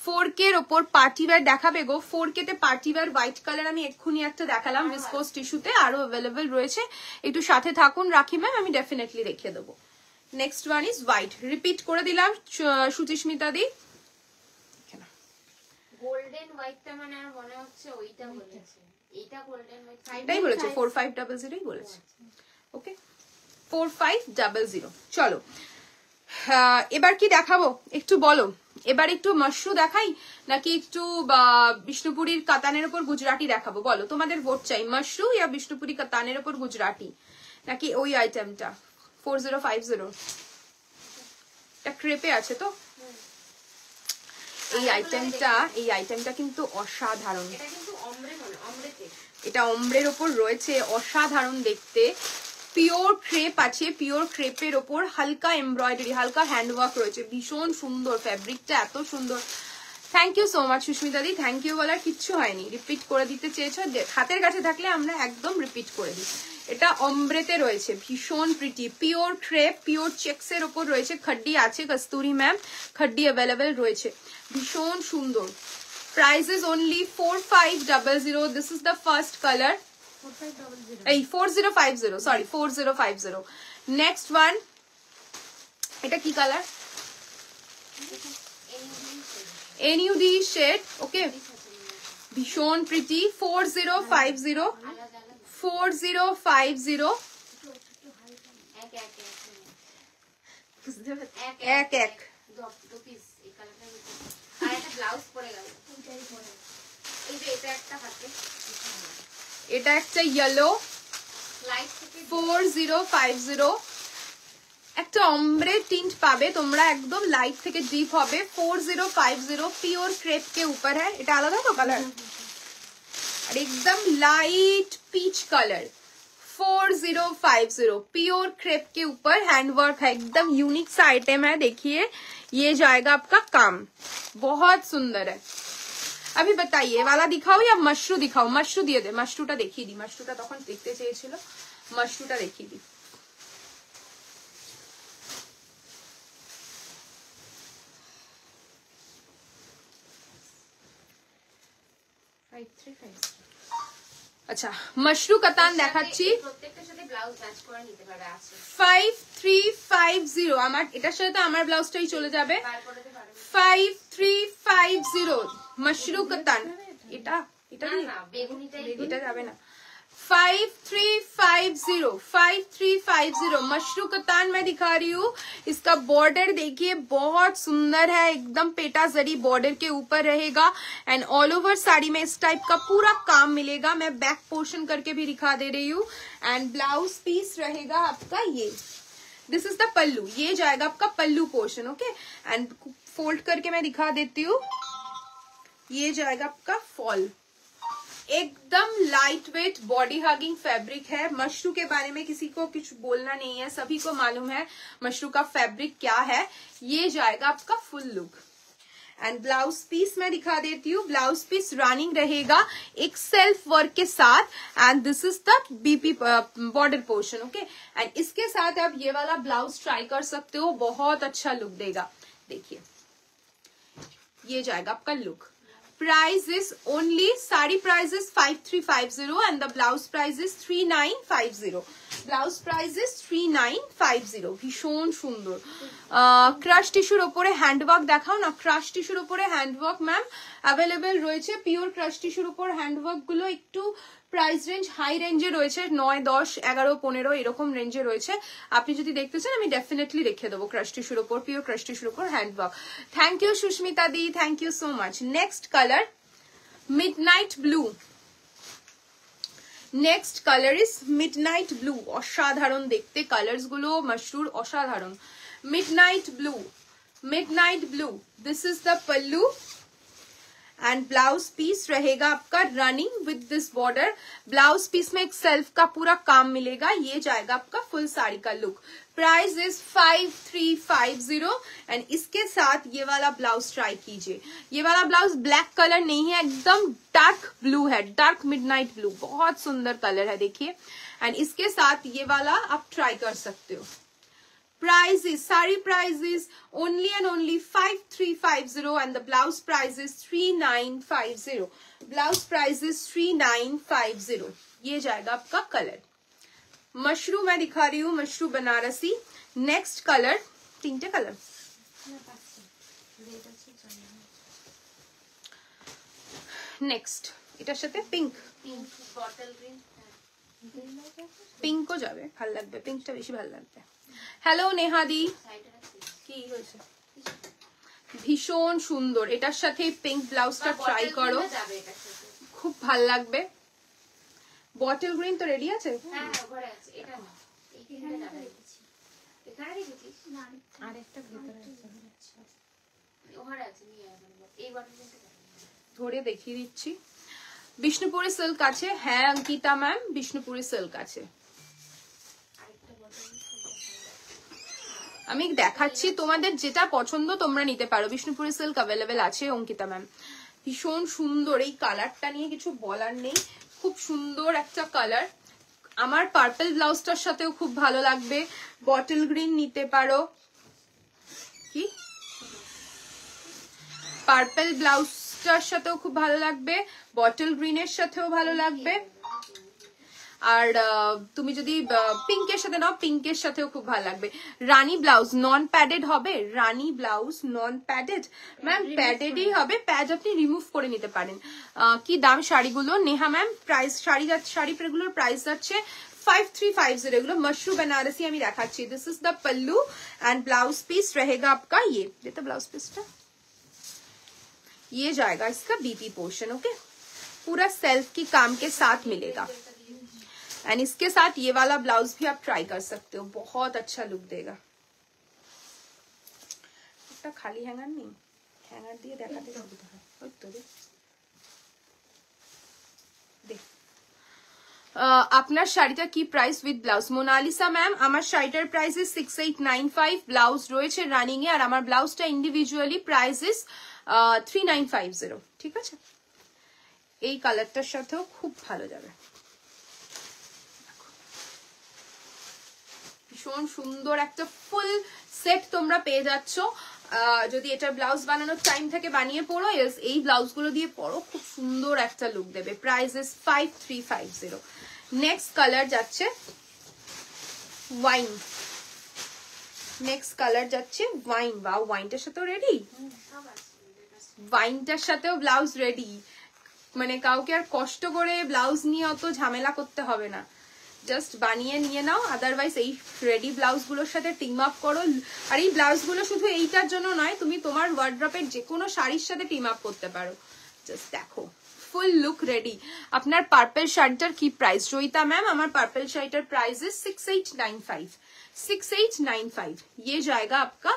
4K এর উপর পার্টি ওয়্যার দেখাবে গো। 4K তে পার্টি ওয়্যার হোয়াইট কালার আমি এক্ষুনি একটা দেখালাম, ভিসকোস টিস্যুতে, আরো অ্যাভেলেবল রয়েছে। একটু সাথে থাকুন রাখি ম্যাম, আমি ডেফিনেটলি দেখিয়ে দেবো। Next one is white, repeat করে দিলাম সুচিস্মিতা দি। গোল্ডেন হোয়াইটটা মানে আর মনে হচ্ছে ওইটা বলেছে, এইটা গোল্ডেন হোয়াইট, এটাই বলেছে 4500ই বলেছে। ওকে 4500। চলো এবার কি দেখাবো একটু বলো। এবার একটু মশরু দেখাই নাকি একটু বিষ্ণুপুরীর কাতানের উপর গুজরাটি দেখাবো? বলো, তোমাদের ভোট চাই। মশরু ইয়া বিষ্ণুপুরি কাতানের উপর গুজরাটি, নাকি ওই আইটেমটা 4050 এটা ক্রেপে আছে তো? এই আইটেমটা কিন্তু অসাধারণ। এটা অম্রের ওপর রয়েছে, অসাধারণ দেখতে। পিওর ক্রেপ আছে, পিওর ক্রেপের ওপর হালকা এমব্রয়ডারি, হালকা হ্যান্ডওয়ার্ক রয়েছে, ভীষণ সুন্দর। ফ্যাব্রিকটা এত সুন্দর। Thank you so much Susmita di, thank you বলার কিচ্ছু হয়নি, রিপিট করে দিতে চেয়েছো, হাতের কাছে থাকলে আমরা একদম রিপিট করে দিই। এটা অমব্রেতে রয়েছে, ভীষণ pretty, pure crepe, pure checks এর উপর রয়েছে, খাড্ডি আছে কস্তুরি ম্যাম, খাড্ডি অ্যাভেলেবেল রয়েছে, ভীষণ সুন্দর। Price is only 4500। This is the first colour, 4050, sorry 4050। Next one, এটা কি কালার? এনইউডি শেড, ওকে, ভীষণ প্রিটি, 4050, 4050, এক এক। এটা একটা ইয়েলো, 4050, একটা অমব্রে টিন্ট পাবে তোমরা, একদম লাইট থেকে ডিপ হবে, 4050, পিওর ক্রেপ के ऊपर है। এটা আলাদা তো কালার, আর একদম লাইট পিच कलर, 4050, प्योर क्रेप के ऊपर हैंडवर्क है, एकदम यूनिक सा आइटम है। देखिए ये जाएगा आपका काम, बहुत सुंदर है। अभी बताइए वाला दिखाओ या मशरू दिखाओ? मशरू दिए दे, मशरूटा देखिए दी, मशरूटा तখন দেখতে চেয়েছিল, मशरूटा देखिए दी। আচ্ছা মশরু কাতান দেখাচ্ছি, প্রত্যেকটার সাথে ব্লাউজ ম্যাচ করে নিতে পারবে। আছে 5350, আমার এটার সাথে তো আমার ব্লাউজটাই চলে যাবে। 5350 মশরু কাতান, এটা এটা না বেগুনিটাই, এটা যাবে না। 5350 मशरू कतान मैं दिखा रही हूँ। इसका बॉर्डर देखिए बहुत सुंदर है, एकदम पेटा जरी बॉर्डर के ऊपर रहेगा एंड ऑल ओवर साड़ी में इस टाइप का पूरा काम मिलेगा। मैं बैक पोर्शन करके भी दिखा दे रही हूँ एंड ब्लाउज पीस रहेगा आपका ये, दिस इज द पल्लू, ये जाएगा आपका पल्लू पोर्शन, ओके। एंड फोल्ड करके मैं दिखा देती हूँ, ये जाएगा आपका फॉल, एकदम light weight body hugging fabric है। मशरू के बारे में किसी को कुछ बोलना नहीं है, सभी को मालूम है मशरू का फैब्रिक क्या है। ये जाएगा आपका full look and blouse piece मैं दिखा देती हूँ। ब्लाउज पीस रनिंग रहेगा एक सेल्फ वर्क के साथ and this is the BP border portion, okay. And इसके साथ आप ये वाला ब्लाउज ट्राई कर सकते हो, बहुत अच्छा लुक देगा। देखिए ये जाएगा आपका look. Price is only, sari price is 5350 and the blouse price is 3950। Blouse price is 3950। ভীষণ সুন্দর। ক্রাশ টিস্যুর ওপরে হ্যান্ডওয়ার্ক দেখাও না, ক্রাশ টিস্যুর ওপরে হ্যান্ডওয়ার্ক ম্যাম অ্যাভেলেবেল রয়েছে। পিওর ক্রাশ টিস্যুর ওপর হ্যান্ডওয়ার্ক গুলো একটু প্রাইস রেঞ্জ হাই রেঞ্জে রয়েছে, 9, 10, 11, 15 এরকম রেঞ্জে রয়েছে। আপনি যদি দেখতে চান আমি ডেফিনেটলি রেখে দেবো ক্রাশ টিস্যুর ওপর, পিওর ক্রাশ টিস্যুর ওপর handwork. Thank you Susmita di, thank you so much. Next colour midnight blue, next colour is midnight blue. অসাধারণ দেখতে কালার্স গুলো মশরুর, অসাধারণ। Midnight blue, midnight blue, this is the pallu and blouse piece रहेगा आपका running with this border. Blouse piece में एक self का पूरा काम मिलेगा। ये जाएगा आपका फुल साड़ी का लुक। प्राइस इज 5350 एंड इसके साथ ये वाला ब्लाउज ट्राई कीजिए। ये वाला ब्लाउज ब्लैक कलर नहीं है, एकदम डार्क ब्लू है, डार्क मिडनाइट ब्लू, बहुत सुंदर कलर है देखिए। एंड इसके साथ ये वाला आप ट्राई कर सकते हो। Price is, sari price is only and only 5350 and the blouse price is 3950. Blouse price is 3950. ये जाएगा आपका कलर। मशरू मैं दिखा रही हूँ, मशरू बनारसी। नेक्स्ट कलर, 3टे कलर। नेक्स्ट এটার সাথে পিঙ্ক, বটল গ্রিন, পিঙ্কও যাবে, ভালো লাগবে, পিঙ্কটা বেশি ভালো লাগবে। হ্যালো নেহাদি, কি হয়েছে? ভীষণ সুন্দর, এটার সাথে পিঙ্ক ব্লাউজটা ট্রাই করো, খুব ভাল লাগবে। বটল গ্রিন তো রেডি আছে? হ্যাঁ ঘরে আছে, এটা না এইখানে যাবে, এখানে রেখেছিস না আরেকটা ভিতরে আছে, ওখানে আছে, নিয়ে আয়। এই বটল গ্রিনটা ধরে দেখিয়ে দিচ্ছি। বিষ্ণুপুরি সিল্ক আছে, হ্যাঁ অঙ্কিতা ম্যাম, বিষ্ণুপুরি সিল্ক আছে। আমি দেখাচ্ছি, তোমাদের যেটা পছন্দ তোমরা নিতে পারো। বিষ্ণুপুরি সিল্ক অ্যাভেলেবেল আছে অঙ্কিতা ম্যাম। ভীষণ সুন্দর, এই কালারটা নিয়ে কিছু বলার নেই, খুব সুন্দর একটা কালার। আমার পার্পল ব্লাউজটার সাথেও খুব ভালো লাগবে, বটল গ্রিন নিতে পারো। কি পার্পল ব্লাউজটার সাথেও খুব ভালো লাগবে, বটল গ্রিনের সাথেও ভালো লাগবে। আর তুমি যদি পিঙ্কের সাথে নাও, পিঙ্কের সাথেও খুব ভালো লাগবে। রানী ব্লাউজ নন প্যাডেড হবে, রানী ব্লাউজ নন প্যাডেড। ম্যাম প্যাডেডই হবে, প্যাড আপনি রিমুভ করে নিতে পারেন। কি দাম শাড়িগুলো নেহা ম্যাম? প্রাইস শাড়িগুলোর প্রাইস যাচ্ছে 5350। এগুলো मशरू बनारसी আমি দেখাচ্ছি। This is the pallu and blouse piece रहेगा आपका ये। देता ब्लाउज पीसটা, ये जाएगा इसका बीपी पोर्शन। ओके, पूरा सेल्फ की काम के साथ मिलेगा। एंड इसके साथ ये वाला ब्लाउज भी आप ट्राई कर सकते हो, बहुत अच्छा लुक देगा। একটা খালি হ্যাঙ্গার নেই, হ্যাঙ্গার দিয়ে দেখাতে সুবিধা হয়। ওই তো দেখ। আপনার শাড়িটা কি price with blouse? Monalisa ma'am, আমার শাড়িটার প্রাইস ইজ 6895, ব্লাউজ রয়েছে রানিং এ, আর আমার ব্লাউজটা ইন্ডিভিজুয়ালি প্রাইস ইজ 3950। ঠিক আছে, এই কালারটার সাথেও খুব ভালো যাবে, ভীষণ সুন্দর একটা ফুল সেট তোমরা পেয়ে যাচ্ছ। যদি এটা ব্লাউজ বানানোর টাইম থেকে বানিয়ে পড়ো, এই ব্লাউজগুলো দিয়ে পড়ো, খুব সুন্দর একটা লুক দেবে। Price is 5350। নেক্সট কালার যাচ্ছে ওয়াইন, নেক্সট কালার যাচ্ছে ওয়াইন। বা ওয়াইনটার সাথেও রেডি, ওয়াইনটার সাথেও ব্লাউজ রেডি। মানে কাউকে আর কষ্ট করে ব্লাউজ নিয়ে অত ঝামেলা করতে হবে না, জাস্ট বানিয়ে নিয়ে নাও। আদারওয়াইজ এই রেডি ব্লাউজ গুলোর সাথে টিম আপ করো। আর এই ব্লাউজ গুলো শুধু এইটার জন্য নয়, তুমি তোমার ওয়ার্ড্রপের যে কোনো শাড়ির সাথে টিম আপ করতে পারো। জাস্ট দেখো, ফুল লুক রেডি। আপনার পার্পল শাড়িটার কি প্রাইস? জয়িতা ম্যাম, আমার পার্পল শাড়িটার প্রাইস इज 6895। 6895 ये जाएगा आपका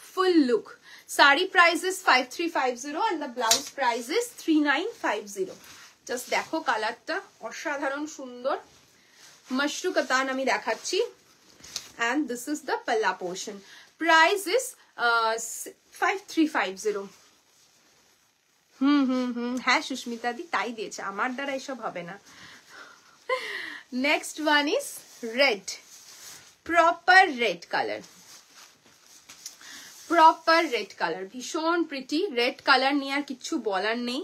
full look. Sari price is 5350 and the blouse price is 3950। Just দেখো কালারটা অসাধারণ সুন্দর। मशरू कतान আমি দেখাচ্ছি। and this is the palla portion. Price is 5350। হ্যাঁ সুস্মিতা দি তাই দিয়েছে, আমার দ্বারা এসব হবে না। Next one is red, proper red colour, proper red colour, ভীষণ প্রিটি রেড কালার নিয়ে আর কিছু বলার নেই।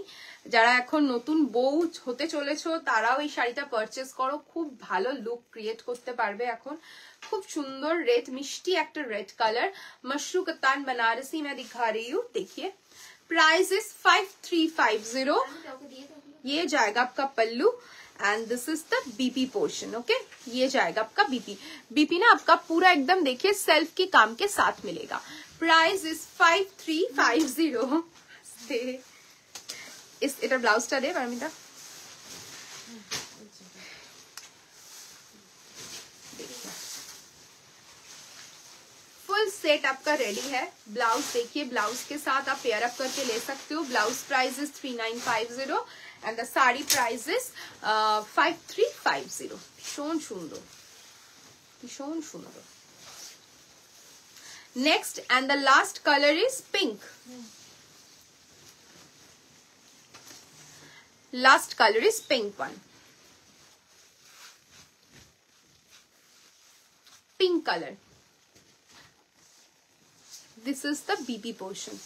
যারা এখন নতুন বউ হতে চলেছো তারাও এই শাড়িটা পারচেস করো, খুব ভালো লুক ক্রিয়েট করতে পারবে। এখন খুব সুন্দর রেড, মিষ্টি একটা রেড কালার। मशरू कतान बनारसी मैं दिखा रही हूँ, देखिए प्राइस इज 5350। ये जाएगा आपका पल्लू and this is the BP portion. Okay, ये जाएगा आपका बीपी। बीपी ना आपका पूरा एकदम देखिए सेल्फ के काम के साथ मिलेगा। Price is 5350। इस इधर ब्लाउजটা দে পারমিতা। फुल सेट आपका रेडी है। ब्लाउज देखिए, ब्लाउज के साथ आप पेयर अप करके ले सकते हो। Blouse price is 3950 and the sari price is 5350। ভীষণ সুন্দর, ভীষণ সুন্দর। Next and the last colour is pink. Last color is pink one. Pink color. This is the BP portion.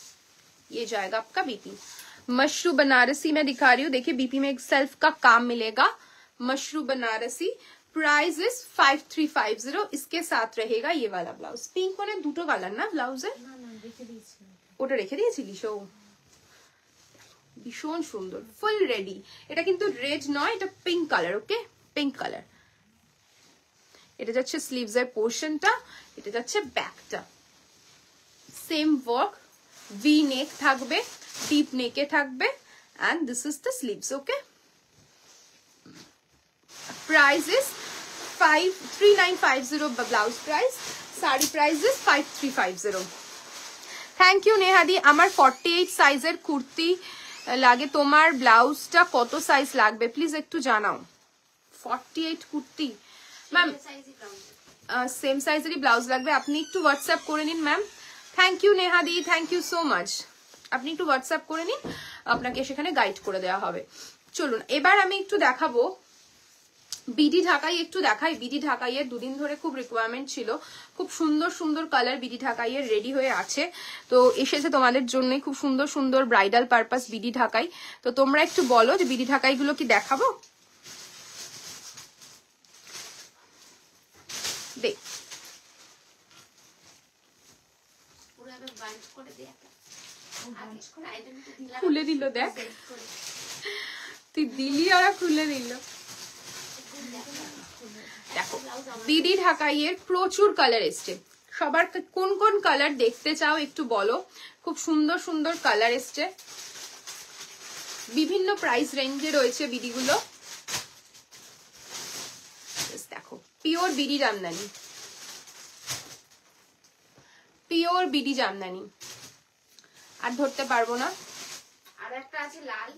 ये जाएगा आपका बीपी। मशरू बनारसी में दिखा रही हूँ, देखिए बीपी में एक सेल्फ का काम मिलेगा। Mashru Banarasi price is 5350। इसके साथ रहेगा ये वाला ब्लाउज। पिंक वाले দুটো কালার না ব্লাউজে? ওটা রেখে দিয়েছিলিস? ও ভীষণ সুন্দর, ফুল রেডি। এটা কিন্তু রেড নয়, এটা pink colour. Okay, pink colour. এটা যাচ্ছে স্লিভস এর পোর্শনটা, এটা যাচ্ছে ব্যাকটা। সেম ওয়ার্ক, ভি নেক থাকবে, ডিপ নেকে থাকবে and this is the sleeves. Okay, price is 3950 blouse price, sari price is 5350। Thank you নেহাদি। আমার 48 সাইজের কুর্তি লাগে, তোমার ব্লাউজটা কত সাইজ লাগবে প্লিজ একটু জানাও। 48 কুর্তি ম্যাম, সেম সাইজেরই ব্লাউজ লাগবে, আপনি একটু হোয়াটসঅ্যাপ করে নিন ম্যাম। থ্যাংক ইউ নেহাদি, থ্যাংক ইউ সো মাচ। আপনি একটু হোয়াটসঅ্যাপ করে নিন, আপনাকে সেখানে গাইড করে দেওয়া হবে। চলুন এবার আমি একটু দেখাবো বিডি ঢাকাই একটু দেখাই। বিডি ঢাকাইয়ের দুদিন ধরে খুব রিকোয়ারমেন্ট ছিল, খুব সুন্দর সুন্দর কালার বিডি ঢাকাইয়ের রেডি হয়ে আছে, তো এসেছে তোমাদের জন্য খুব সুন্দর সুন্দর ব্রাইডাল পারপাস বিডি ঢাকাই। তো তোমরা একটু বলো যে বিডি ঢাকাই গুলো কি দেখাবো? দেখ খুলে দিল, দেখ তুই দিলি আর খুলে দিল। দেখো বিডি ঢাকাইয়ের প্রচুর কালার এসছে, সবার কোন কোন কালার দেখতে চাও একটু বলো। খুব সুন্দর সুন্দর কালার এসছে, বিভিন্ন প্রাইস রেঞ্জে রয়েছে বিডিগুলো। দেখো pure BD jamdani, pure BD jamdani, আর ধরতে পারবো না। আর একটা আছে লাল,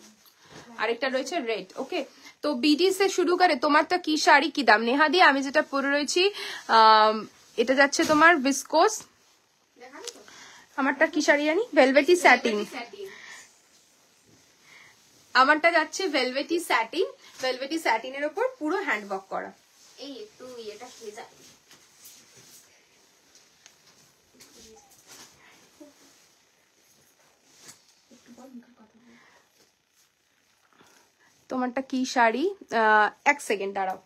আরেকটা রয়েছে রেড। ওকে, তো বিডি সে শুরু করে। তোমারটা কি শাড়ি কি দাম নেহাদি? আমি যেটা পরে রয়েছি এটা যাচ্ছে তোমার ভিসকোস। আমারটা কি শাড়ি জানি, ভেলভেটি স্যাটিন। আমারটা যাচ্ছে ভেলভেটি স্যাটিন, ভেলভেটি স্যাটিনের উপর পুরো হ্যান্ডওয়ার্ক করা। এই একটু এটা খেয়ে যায়। তোমারটা কি শাড়ি? এক সেকেন্ড দাঁড়াও।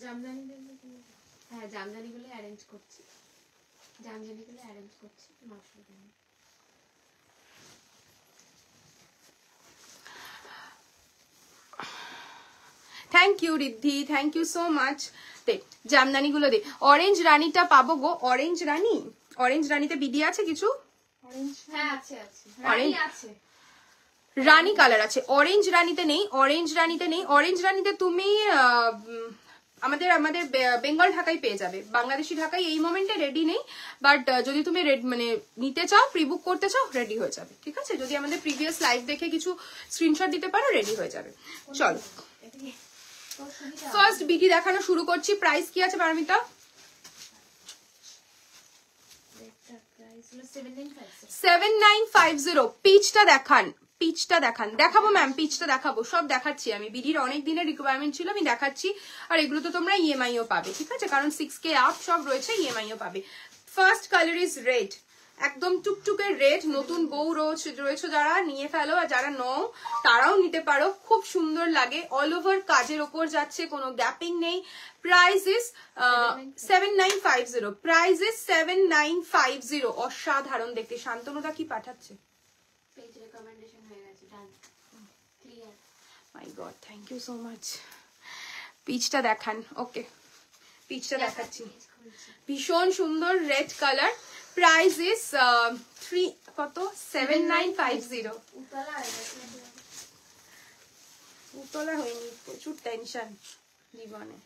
জামদানি দেখবে? হ্যাঁ জামদানি গুলো অ্যারেঞ্জ করছি, জামদানি গুলো অ্যারেঞ্জ করছি। Thank you Riddhi, thank you so much. Jamdani গুলো দে। অরেঞ্জ রানীটা পাবো গো, অরেঞ্জ রানী। অরেঞ্জ রানীতে বিডি আছে কিছু? হ্যাঁ আছে আছে, রানী আছে, রানী কালার আছে। অরেঞ্জ রানীতে নেই, অরেঞ্জ রানীতে নেই। অরেঞ্জ রানীতে তুমি আমাদের আমাদের বেঙ্গল ঢাকাই পেয়ে যাবে, বাংলাদেশি ঢাকাই এই মোমেন্টে রেডি নেই, বাট যদি তুমি মানে নিতে চাও, প্রি বুক করতে চাও, রেডি হয়ে যাবে। ঠিক আছে, যদি আমাদের প্রিভিয়াস লাইভ দেখে কিছু স্ক্রিনশট দিতে পারো, রেডি হয়ে যাবে। চলো ফার্স্ট বিডি দেখানো শুরু করছি। প্রাইস কি আছে পারমিতা? 7950। পিচটা দেখান, পিচটা দেখান। দেখাবো ম্যাম, পিচটা দেখাবো, সব দেখাচ্ছি আমি। বিডির অনেক দিনের রিকোয়ারমেন্ট ছিল, আমি দেখাচ্ছি। আর এগুলো তো তোমরা ইএমআইও পাবে, ঠিক আছে, কারণ 6K আপ সব রয়েছে, ইএমআইও পাবে। ফার্স্ট কালার ইজ রেড, একদম টুকটুকে রেড। নতুন বউ রয়েছে যারা, নিয়ে ফেলো, আর যারা নও তারাও নিতে পারো, খুব সুন্দর লাগে। অল ওভার কাজের ওপর যাচ্ছে, কোনো গ্যাপিং নেই। Price is 7950, price is 7950। অসাধারণ দেখতে। শান্তনুদা কি পাঠাচ্ছে? পেজ রেকমেন্ডেশন হয়ে গেছে, done, clear. My god, thank you so much. পিচটা দেখান। ওকে, পিচটা দেখাচ্ছি, ভীষণ সুন্দর রেড কালার। Price is 7950। উতলা হয়নি, প্রচুর টেনশন জীবনে।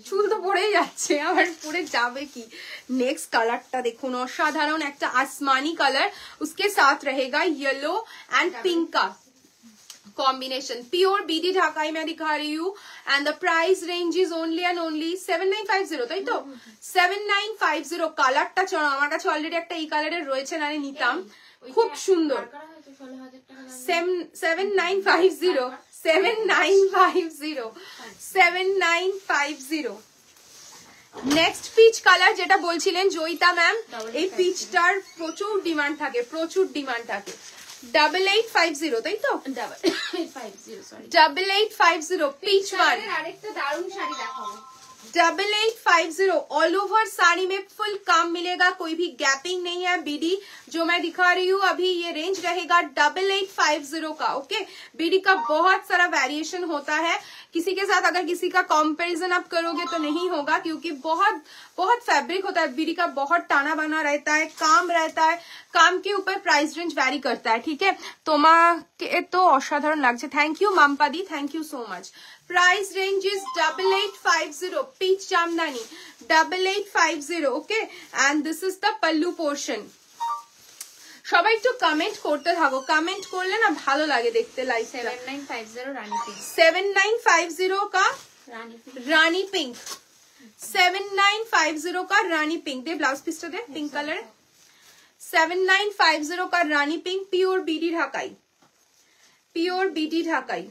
চুল তো পড়েই যাচ্ছে, আবার পড়ে যাবে কি। নেক্সট কালারটা দেখুন, অসাধারণ একটা আসমানি কালার, उसके साथ रहेगा येलो एंड पिंक का कॉम्बिनेशन। प्योर बीडी ढाकाई मैं दिखा रही हूँ, and the price range is only and only 7950, তাই তো? 7950। কালারটা চলো, আমার কাছে অলরেডি একটা এই কালারের রয়েছে, নালে নিতাম, খুব সুন্দর। 7950, 7950। নেক্সট পিচ কালার যেটা বলছিলেন জয়িতা ম্যাম, এই পিচটার প্রচুর ডিমান্ড থাকে, প্রচুর ডিমান্ড থাকে। 8850, তাই তো? 8850 पिच वन। আরেকটা দারুণ শাড়ি দেখাবো, 8850। ऑल ओवर साड़ी में फुल काम मिलेगा, कोई भी गैपिंग नहीं है। बीडी जो मैं दिखा रही हूँ अभी, ये रेंज रहेगा 8850 का। ओके, बीडी का बहुत सारा वेरिएशन होता है, किसी के साथ अगर किसी का कंपैरिजन आप करोगे तो नहीं होगा, क्योंकि बहुत बहुत फैब्रिक होता है बीडी का, बहुत टाना बना रहता है, काम रहता है, काम के ऊपर प्राइस रेंज वैरी करता है। ठीक है, তোমাকে তো অসাধারণ লাগছে। থ্যাংক ইউ মাম্পাদি, thank you so much. Price range is 8850, peach jamdani 8850। Okay, and this is the pallu portion. সবাই একটু কমেন্ট করতে থাকো, কমেন্ট করলে না ভালো লাগে দেখতে লাইভ। 7950 রানী পিঙ্ক, 7950 का রানী পিঙ্ক, रानी पिंक। 7950 का रानी पिंक दे, ब्लाउज पीस दे पिंक कलर। 7950 का रानी pink, pure BD Dhakai, pure BD Dhakai.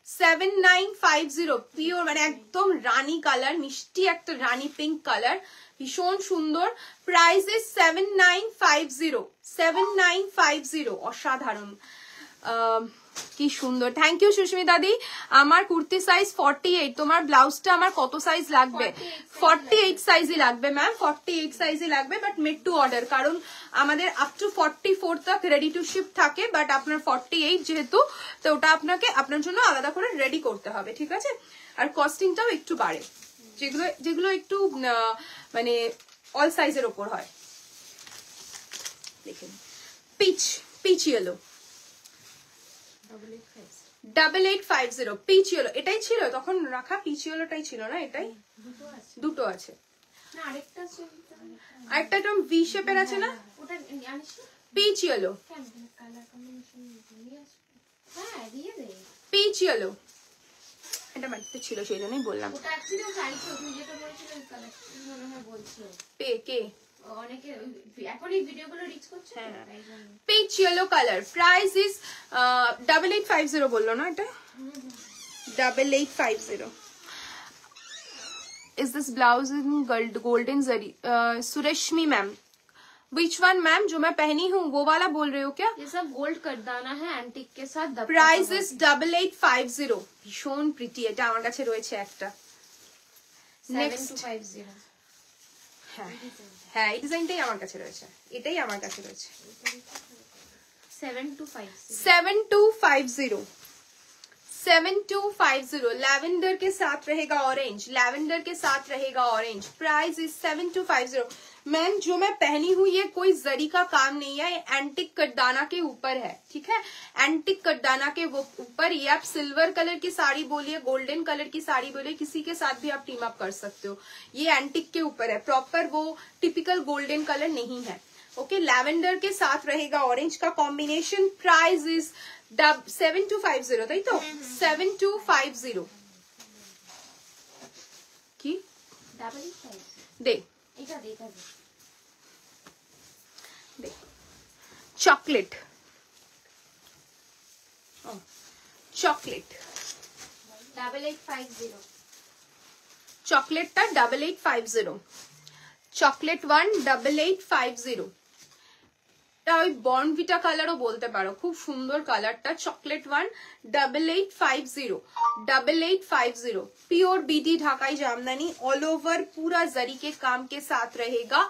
7950 pure, মানে একদম রানী কালার, মিষ্টি একটা রানী পিঙ্ক কালার, ভীষণ সুন্দর। প্রাইস ইজ 7950, 7950, অসাধারণ, কি সুন্দর। থ্যাংক ইউ সুস্মিতা দি। আমার কুর্তি সাইজ 48, তোমার ব্লাউজটা আমার কত সাইজ লাগবে? 48 সাইজই লাগবে ম্যাম, 48 সাইজই লাগবে, বাট মেড টু অর্ডার, কারণ আমাদের আপ টু 44 তক রেডি টু শিপ থাকে, বাট আপনার 48 যেহেতু, তো ওটা আপনাকে আপনার জন্য আলাদা করে রেডি করতে হবে, ঠিক আছে? আর কস্টিংটাও একটু বাড়ে, যেগুলো যেগুলো একটু মানে অল সাইজের ওপর হয়। দেখেন peach, peach yellow, 8850 peach yellow, এটাই ছিল তখন রাখা, পিচ ইয়েলোটাই ছিল না, এটাই দুটো আছে। আরেকটা একদম ভি শেপের আছে না, পিচ ইয়েলো, পিচ ইয়েলো, এটা বাড়িতে ছিল সেই জন্যই বললাম। কে peach yellow colour, price is 8850 বললো না এটা, 8850। Is this blouse in golden zari? सुरेशमी मैम, which one मैम? जो मैं पहनी हूँ वो वाला बोल रहे हो क्या? ये सब गोल्ड करदाना है एंटिक के साथ। प्राइस इज 8850, भीषण प्रिटी, এটা আমার কাছে রয়েছে একটা। নেক্সট 7250, হ্যাঁ হ্যাঁ, এই ডিজাইনটাই আমার কাছে রয়েছে, এটাই আমার কাছে রয়েছে। 7250, 7250, लैवेंडर के साथ रहेगा ऑरेंज, लैवेंडर के साथ रहेगा ऑरेंज। Price is 7250। मैम जो मैं पहनी हूँ ये कोई जरी का काम नहीं है, ये एंटिक कटदाना के ऊपर है, ठीक है? एंटिक कटदाना के वो ऊपर, ये आप सिल्वर कलर की साड़ी बोलिए, गोल्डन कलर की साड़ी बोलिए, किसी के साथ भी आप टीम अप कर सकते हो। ये एंटिक के ऊपर है, प्रॉपर वो टिपिकल गोल्डन कलर नहीं है। ओके, लैवेंडर के साथ रहेगा ऑरेंज का कॉम्बिनेशन। प्राइस इज 7250, তাই তো? 7250 কি দে, এটা দেখা দে চকলেট, চকলেট 8850, চকলেটটা 8850, চকলেট 18850। ওই বর্নভিটা কালারও বলতে পারো, খুব সুন্দর কালারটা। Chocolate 18850, 8850, pure BD Dhakai Jamdani, all over पूरा जरी के काम के साथ रहेगा,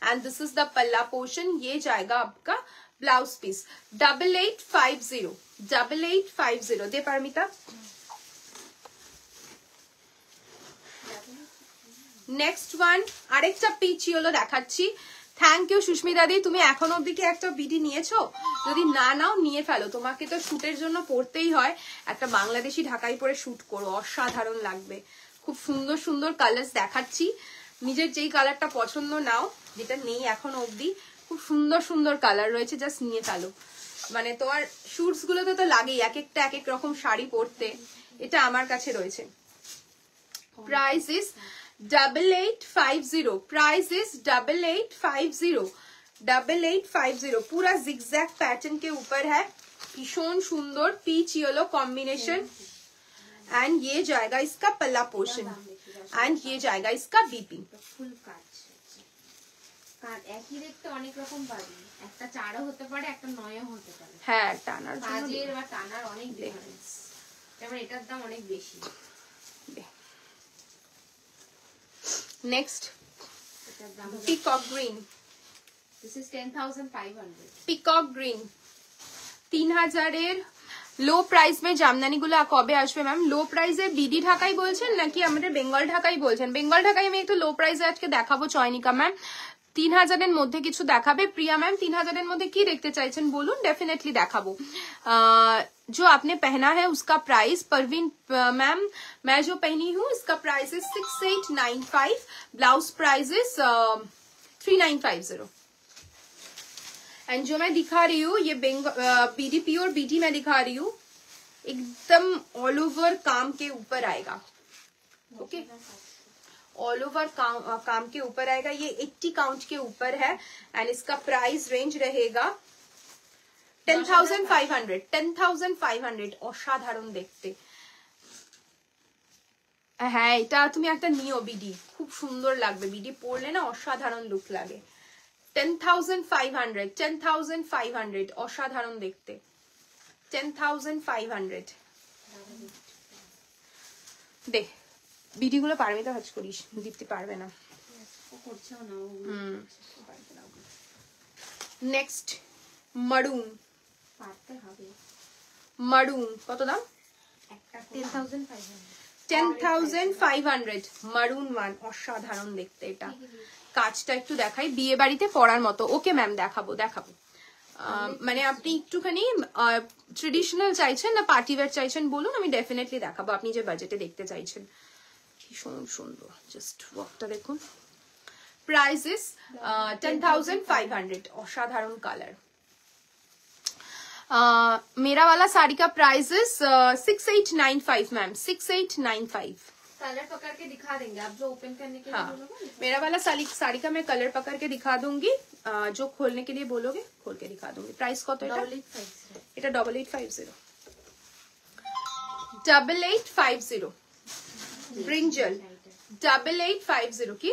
and this is the palla portion. ये जाएगा आपका ब्लाउज पीस। 8850, 8850 दे पारमिता। নেক্সট ওয়ান, আরেকটা পিচ ইয়েলো দেখাচ্ছি। Thank you Susmita di. তুমি এখন অব্দি কি একটা বিডি নিয়েছো? যদি না নাও নিয়ে ফেলো, তোমাকে তো শুটের জন্য পড়তেই হয়। একটা বাংলাদেশি ঢাকাই পরে শুট করো, অসাধারণ লাগবে। খুব সুন্দর সুন্দর কালার্স দেখাচ্ছি, নিজের যেই কালারটা পছন্দ নাও, যেটা নেই এখন অব্দি, খুব সুন্দর সুন্দর কালার রয়েছে, জাস্ট নিয়ে ফেলো। মানে তোমার শুটস গুলোতে তো লাগেই এক একটা এক এক রকম শাড়ি পরতে, এটা আমার কাছে রয়েছে। Price is 8850, price is 8850, 8850। पूरा जिगजैग पैटर्न के ऊपर है, भीषण सुंदर पीच येलो कॉम्बिनेशन, एंड ये जाएगा इसका पल्ला पोर्शन, एंड ये जाएगा इसका बीपी। ফুল কাজ কাজ একই দেখতে অনেক রকম পাবে, একটা চারও হতে পারে, একটা নয়ও হতে পারে। হ্যাঁ, টানার কাজের বা টানার অনেক ডিফারেন্স, যেমন এটার দাম অনেক বেশি। Next peacock green, this is 10500, peacock green 3000 এর লো প্রাইস মে জামদানি গুলো কবে আসবে ম্যাম? লো প্রাইসে বিডি ঢাকাই বলছেন নাকি আমাদের বেঙ্গল ঢাকাই বলছেন? বেঙ্গল ঢাকাই আমি একটু লো প্রাইসে আজকে দেখাবো চয়নিকা ম্যাম। 3000 এর মধ্যে কিছু দেখাবে প্রিয়া ম্যাম। 3000 এর মধ্যে কি দেখতে চাইছেন বলুন, डेफिनेटली দেখাবো। जो आपने पहना है उसका प्राइस, परवीन मैम मैं जो पहनी हूँ इसका प्राइस है 6895, ब्लाउज प्राइस इज 3950, एंड जो मैं दिखा रही हूँ ये बीडी प्योर बीडी मैं दिखा रही हूँ, एकदम ऑल ओवर काम के ऊपर आएगा। ओके, ऑल ओवर काम के ऊपर आएगा। ये 80 काउंट के ऊपर है एंड इसका प्राइस रेंज रहेगा 10,500। 10,500 অসাধারণ দেখতে। হ্যাঁ এটা তুমি একটা নিও বিডি, খুব সুন্দর লাগবে, বিডি পরলে না অসাধারণ লুক লাগে। 10,500 10,500 অসাধারণ দেখতে। 10,500 দে বিডি গুলো পারমিতা ভাজ করিস, দীপ্তি পারবে না। নেক্সট মারুন। মারুন কত দাম? 10,500 মারুন ওয়ান, অসাধারণ দেখতে। এটা কাজটা একটু দেখাই, বিয়ে বাড়িতে পরার মতো। ওকে ম্যাম দেখাবো দেখাবো। মানে আপনি একটুখানি ট্রেডিশনাল চাইছেন না পার্টি ওয়্যার চাইছেন বলুন, আমি ডেফিনেটলি দেখাবো আপনি যে বাজেটে দেখতে চাইছেন। ভীষণ সুন্দর, জাস্ট ওয়ার্কটা দেখুন। প্রাইস ইজ 10,500, অসাধারণ কালার। मेरा वाला साड़ी का प्राइस इज 6895 मैम, 6895। कलर पकड़ के दिखा देंगे आप, जो ओपन करने के लिए बोलोगे। मेरा वाला साड़ी का मैं कलर पकड़ के दिखा दूंगी, जो खोलने के लिए बोलोगे खोल के दिखा दूंगी। प्राइस कत? 8850 8850 ब्रिंजल 8850 की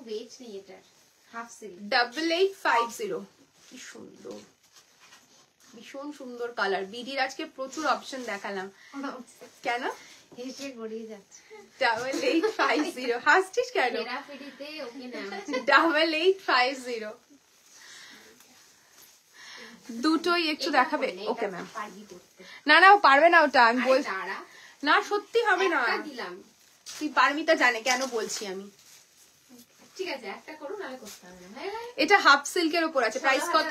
वेट नहीं है हाफ सिल्क 8850। কি সুন্দর, ভীষণ সুন্দর কালার। বিডির আজকে প্রচুর অপশন দেখালাম, কেন হেসে গড়িয়ে যাচ্ছে। 8850 হাসছিস কেন? 8850 দুটোই একটু দেখাবে? Okay ma'am. না না ও পারবে না, ওটা আমি বল না, সত্যি হবে না। তুই পারমিতা জানে কেন বলছি আমি। ঠিক আছে একটা করুন, নালে করতে হবে না। এটা হাফ সিল্কের উপর আছে। প্রাইস কত?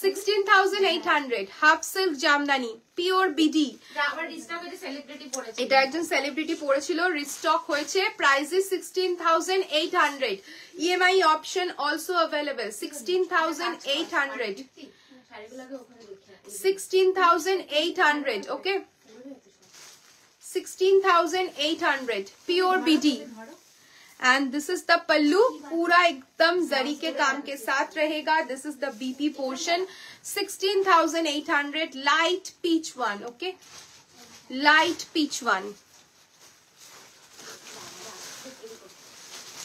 16,800। Half silk jamdani pure BD. আবার রিস্টক হয়েছে, সেলিব্রিটি পড়েছে। এটা একজন সেলিব্রিটি পড়েছিল, রিস্টক হয়েছে। Price is 16,800। EMI option also available. 16,800 শাড়িগুলোকে ওখানে দেখে 16,800 okay 16,800 pure BD. And this is the pallu, पूरा एकदम जरी के काम के साथ रहेगा। This is the BP portion. 16,800 light peach one. Okay light peach one.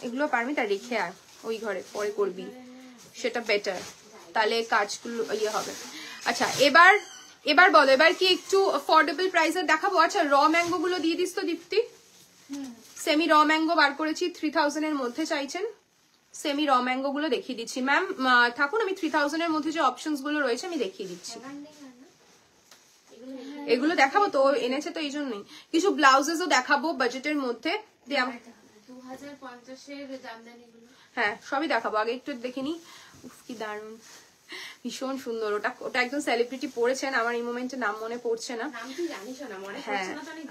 এগুলো পারমিতা রেখে আয় ওই ঘরে, পরে করবি, সেটা বেটার, তাহলে কাজগুলো ইয়ে হবে। আচ্ছা এবার এবার বলো, এবার কি একটু অ্যাফোর্ডেবল প্রাইসে দেখাবো? আচ্ছা র ম্যাঙ্গো গুলো দিয়ে দিস তো দীপ্তি। সেমি র ম্যাঙ্গো বার করেছি 3000 এর মধ্যে চাইছেন, সেমি র ম্যাঙ্গো গুলো দেখিয়ে দিচ্ছি। ম্যাম থাকুন, আমি 3000 এর মধ্যে যে অপশনস গুলো রয়েছে আমি দেখিয়ে দিচ্ছি। এগুলো দেখাবো তো, এনেছে তো এই জন্যই। কিছু ব্লাউজেসও দেখাবো বাজেটের মধ্যে। 2050 এর জামদানিগুলো, হ্যাঁ সবই দেখাবো। আগে একটু দেখে নি। উফ কি দারুণ, ভীষণ সুন্দর। ওটা একদম সেলিব্রিটি পড়েছেন, আমার এই মোমেন্টে নাম মনে পড়ছে না। হ্যাঁ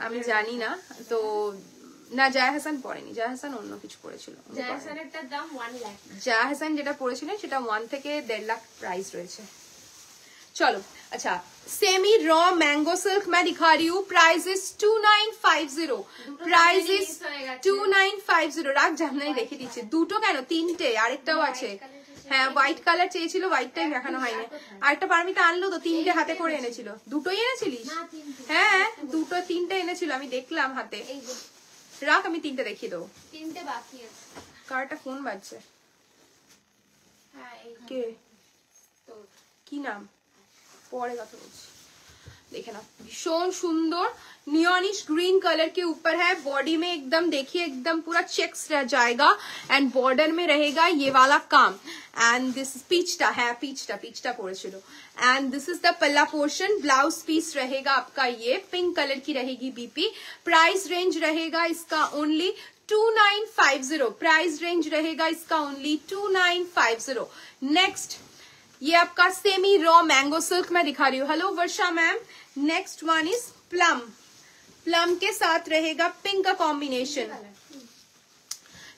আমি জানি না তো। না জায়া হাসান পড়েনি, জায়া হাসান অন্য কিছু পড়েছিল। জায়া হাসান যেটা পড়েছিলেন সেটা 1 থেকে 1.5 লাখ প্রাইস রয়েছে। चलो अच्छा सेमी रॉ मैंगो सिल्क मैं दिखा रही हूँ। Price is 2950। Price is 2950। রাগ জামদানি রেখে দিচ্ছে দুটো, কেন তিনটে, আরেকটাও আছে। হ্যাঁ হোয়াইট কালার চেয়েছিল, হোয়াইটটাই দেখানো হয়নি। আরেকটা পারমিতা আনলো তো, তিনটে হাতে করে এনেছিল। দুটোই এনেছিলিস? হ্যাঁ দুটো তিনটে এনেছিল, আমি দেখলাম হাতে। রাখ আমি তিনটে দেখিয়ে দেবো। তিনটে বাকি আছে। কারটা ফোন বাজছে? কে কি নাম? পরে কথা বলছি, देखे ना। भीषण सुंदर नियॉनिश ग्रीन कलर के ऊपर है। बॉडी में एकदम देखिए एकदम पूरा चेक्स रह जाएगा एंड बॉर्डर में रहेगा ये वाला काम। एंड दिस पीचटा है, पीचटा पड़ेছিলো। And this is the palla portion. Blouse piece रहेगा आपका ये पिंक कलर की रहेगी बीपी। प्राइस रेंज रहेगा इसका ओनली 2950। प्राइस रेंज रहेगा इसका ओनली 2950। नेक्स्ट ये आपका सेमी रॉ मैंगो सिल्क मैं दिखा रही हूँ। Hello Varsha ma'am. Next one is plum. Plum के साथ रहेगा पिंक का combination.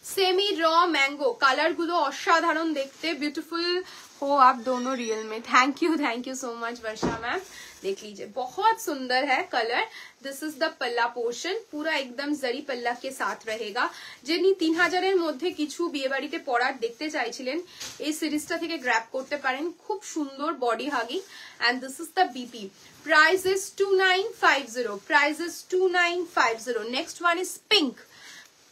Semi raw mango colour गुलो असाधारण देखते, ब्यूटीफुल हो आप दोनों रियल में। Thank you so much Varsha ma'am. देख लीजिए बहुत सुंदर है colour. This is the palla portion, पूरा एकदम जरी पल्ला के साथ रहेगा। যিনি 3000 এর মধ্যে কিছু বিয়ে বাড়িতে পরার দেখতে চাইছিলেন এই সিরিজটা থেকে গ্র্যাব করতে পারেন। খুব সুন্দর body hugging and this is the BP. Price is 2950, price is 2950। Next one is pink.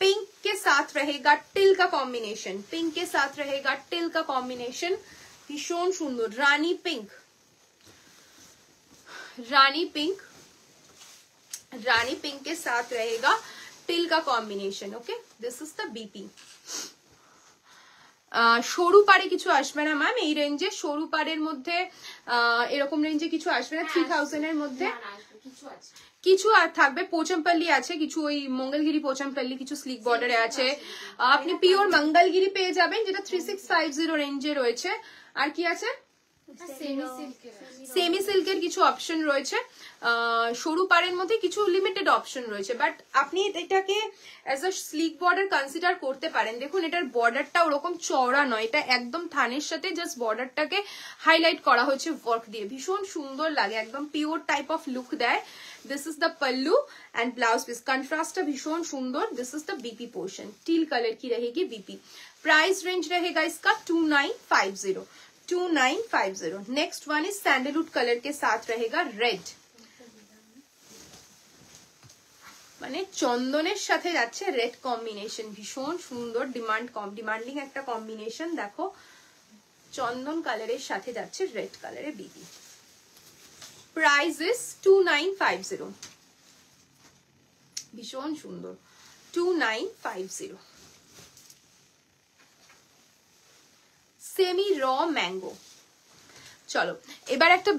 Pink के साथ रहेगा टिल का कॉम्बिनेशन, पिंक के साथ रहेगा टिल का कॉम्बिनेशन, भीषण सुंदर रानी पिंक, रानी पिंक, रानी पिंक के साथ रहेगा टिल का combination. Okay, this is the BP. সরু পাড়ে কিছু আসবে না ম্যাম এই রেঞ্জে, সরু পাড়ের মধ্যে এরকম রেঞ্জে কিছু আসবে না। 3000 এর মধ্যে কিছু আর থাকবে, পোচমপল্লি আছে কিছু, ওই মঙ্গলগিরি পোচমপল্লি কিছু স্লিক বর্ডারে আছে। আপনি পিওর মঙ্গলগিরি পেয়ে যাবেন যেটা 3650 রেঞ্জে রয়েছে। আর কি আছে, সেমি সিল্কের কিছু অপশন রয়েছে, সরু পাড়ের মধ্যে কিছু লিমিটেড অপশন রয়েছে, বাট আপনি এটাকে as a slick border consider করতে পারেন। দেখুন এটার বর্ডারটা ওরকম চওড়া নয়, এটা একদম থানের সাথে জাস্ট বর্ডারটাকে হাইলাইট করা হয়েছে ওয়ার্ক দিয়ে, ভীষণ সুন্দর লাগে, একদম পিওর টাইপ অফ লুক দেয়। This is the pallu and blouse piece, contrast भीषण सुंदर। This is the BP portion, teal colour की रहेगी बीपी। प्राइस रेंज रहेगा इसका 2950, 2950। Next one is sandalwood colour के साथ रहेगा रेड, মানে চন্দনের সাথে যাচ্ছে রেড কম্বিনেশন, ভীষণ সুন্দর ডিমান্ডিং একটা কম্বিনেশন। দেখো চন্দন কালারের সাথে যাচ্ছে রেড কালারের বিবি। প্রাইস ইজ 2950, ভীষণ সুন্দর 2950। সেমি র ম্যাঙ্গো। চলো এবার একটা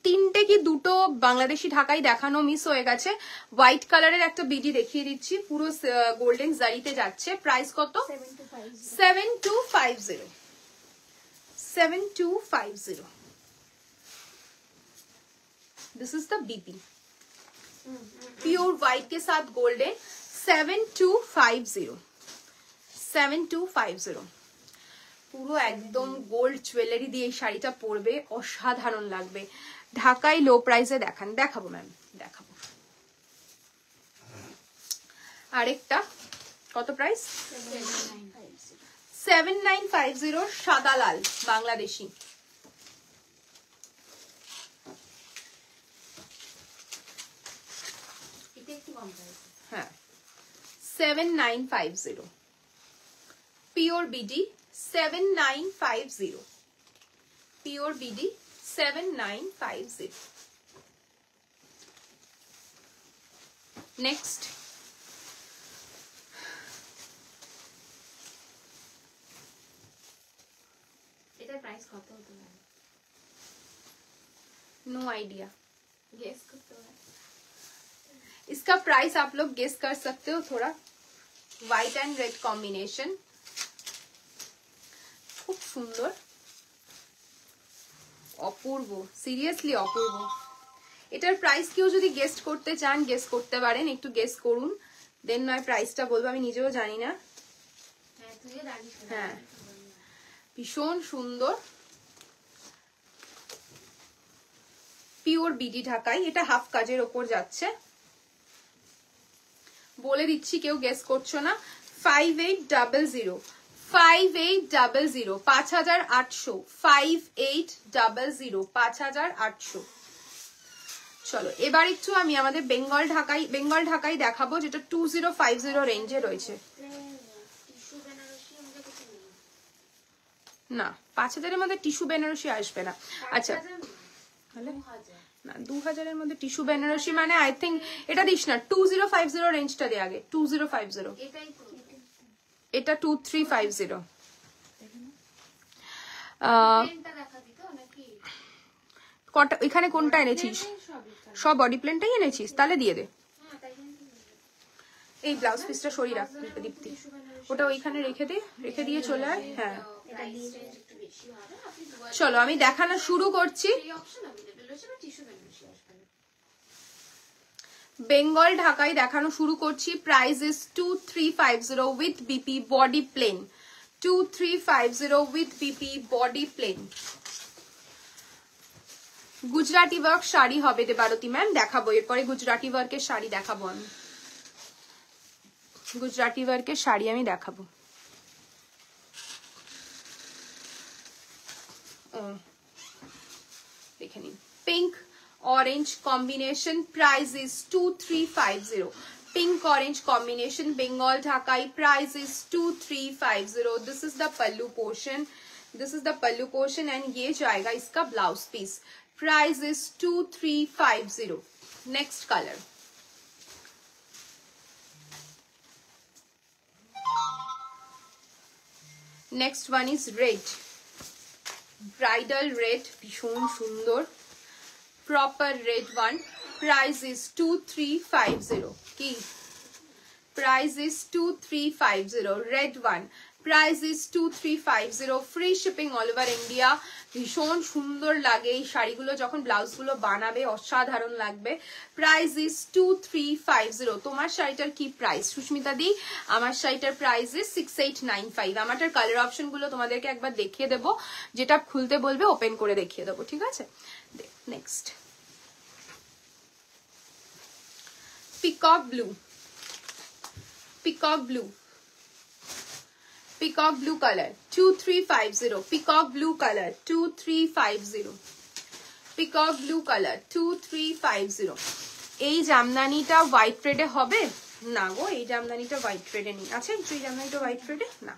তিনটে কি দুটো বাংলাদেশি ঢাকাই দেখানো মিস হয়ে গেছে। হোয়াইট কালারের একটা বিডি দেখিয়ে দিচ্ছি, পুরো গোল্ডেন জারিতে যাচ্ছে। প্রাইস কত? 7250, 7250। This is the BP, pure white के साथ गोल्डन, 7250, 7250। পুরো একদম গোল্ড জুয়েলারি দিয়ে এই শাড়িটা পরবে, অসাধারণ লাগবে। ঢাকায় লো প্রাইসে দেখান, দেখাবো ম্যাম দেখাবো। আরেকটা কত প্রাইস? 7950, সাদা লাল বাংলাদেশি। হ্যাঁ 7950, pure BD 7950, pure BD 7950। Next এটার প্রাইস কত হতে পারে? नो आइडिया, গেস করতে পারে। इसका प्राइस आप लोग गेस कर सकते हो थोड़ा। व्हाइट एंड रेड कॉम्बिनेशन, খুব সুন্দর, অপূর্ব, সিরিয়াসলি অপূর্ব। এটার প্রাইস কেউ যদি গেস্ট করতে চান গেস করতে পারেন, একটু গেস করুন, দেন নয় প্রাইসটা বলবো, আমি নিজেও জানি না। হ্যাঁ ভীষণ সুন্দর, পিওর বিডি ঢাকাই, এটা হাফ কাজের ওপর যাচ্ছে। বলে দিচ্ছি কেউ গেস করছো না। 5800, 5800, 5800, 5800, 5800। চলো এবার একটু আমি আমাদের বেঙ্গল ঢাকাই দেখাবো, যেটা 2050 রেঞ্জে রয়েছে। না 5000 এর মধ্যে টিস্যু বেনারসি আসবে না। আচ্ছা না 2000 এর মধ্যে টিস্যু বেনারসি মানে আই থিঙ্ক এটা দিস না, 2050 রেঞ্জটা দে আগে। 2050, এটা 2350। কটা এখানে কোনটা এনেছিস? সব বডি প্লেনটাই এনেছিস, তাহলে দিয়ে দে। এই ব্লাউজ পিসটা সরিয়ে রাখ দীপ্তি, ওটা ওইখানে রেখে দিয়ে চলে আয়। হ্যাঁ চলো আমি দেখানো শুরু করছি। বেঙ্গল ঢাকাই দেখানো শুরু করছি। Price is 2350 with BP body plain, 2350 with BP body plain. Gujarati work sari হবে দেবারতী ম্যাম, দেখাবো এরপরে গুজরাটি ওয়ার্কের শাড়ি দেখাবো আমি, গুজরাটি ওয়ার্কের শাড়ি আমি দেখাবো। দেখে নিন, pink orange combination, price is 2350। Pink orange combination, Bengal Dhakai, price is 2350. This is the pallu portion. This is the pallu portion and ye jayega iska blouse piece. Price is 2350. Next color. Next one is red. Bridal red, bishon sundor. Proper red one. Price is 2350. Key. Price is 2350. Red one. Price is 2350. Free shipping all over India. ভীষণ সুন্দর লাগে এই শাড়িগুলো, যখন ব্লাউজগুলো বানাবে অসাধারণ লাগবে। Price is 2350। তোমার শাড়িটার কি প্রাইস সুস্মিতা দি? আমার শাড়িটার প্রাইস ইজ 6895। আমারটার কালার অপশনগুলো তোমাদেরকে একবার দেখিয়ে দেবো, যেটা খুলতে বলবে ওপেন করে দেখিয়ে দেবো, ঠিক আছে? Next peacock blue, peacock blue, peacock blue color 2350, peacock blue color 2350, peacock blue color 2350। এই জামদানিটা হোয়াইট রেডে হবে না গো, এই জামদানিটা হোয়াইট রেডে নেই, আছে এই জামদানিটা হোয়াইট রেডে না।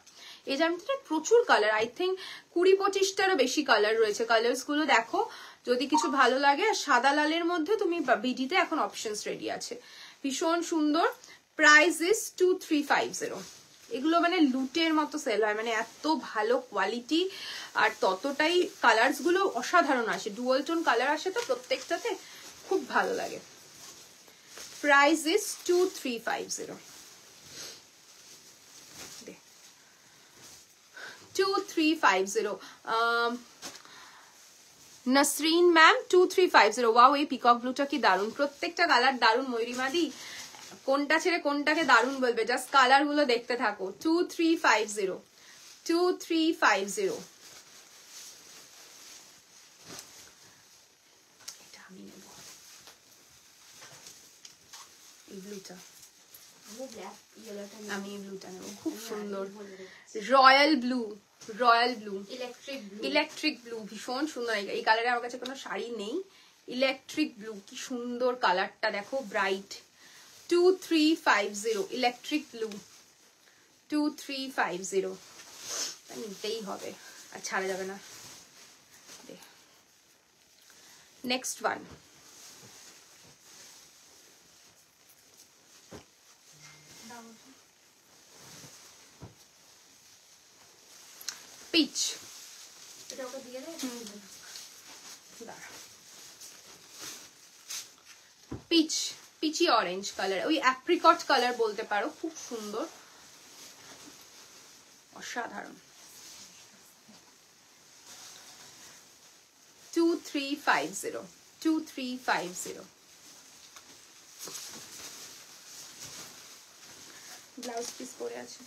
এই জামদানিটা প্রচুর কালার, আই থিঙ্ক 20-25টারও বেশি কালার রয়েছে। কালার্স গুলো দেখো, যদি কিছু ভালো লাগে। সাদা লালের মধ্যে তুমি বিডিতে এখন অপশনস রেডি আছে, ভীষণ সুন্দর। Price is 2350। এগুলো মানে লুটের মতো সেল হয়, মানে এত ভালো কোয়ালিটি আর ততটাই কালার্স গুলো অসাধারণ আসে, ডুয়াল টোন কালার আসে তো প্রত্যেকটাতে, খুব ভালো লাগে। Price is 2350। 2350। Nasrin ma'am 2350। Wow, এই পিকক ব্লুটা কি দারুন, প্রত্যেকটা কালার দারুন। ময়ূরীমাদি কোনটা ছেড়ে কোনটাকে দারুন বলবে, জাস্ট কালার গুলো দেখতে থাকো। 2350, 2350। এটা আমি নেব, এই ব্লুটা আমি এই ব্লুটা নেব, খুব সুন্দর। Royal blue, royal blue, electric blue, ভীষণ সুন্দর। এই কালারে আমার কাছে কোনো শাড়ি নেই। ইলেকট্রিক ব্লু, কি সুন্দর কালারটা দেখো, ব্রাইট। 2350, electric blue 2350। নিতেই হবে, আর ছাড়া যাবে না। Next one, peach. Peach, peachy orange colour, ওই অ্যাপ্রিকট কালার বলতে পারো, খুব সুন্দর, অসাধারণ। 2350, 2350। ব্লাউজ পিস পরে আছে,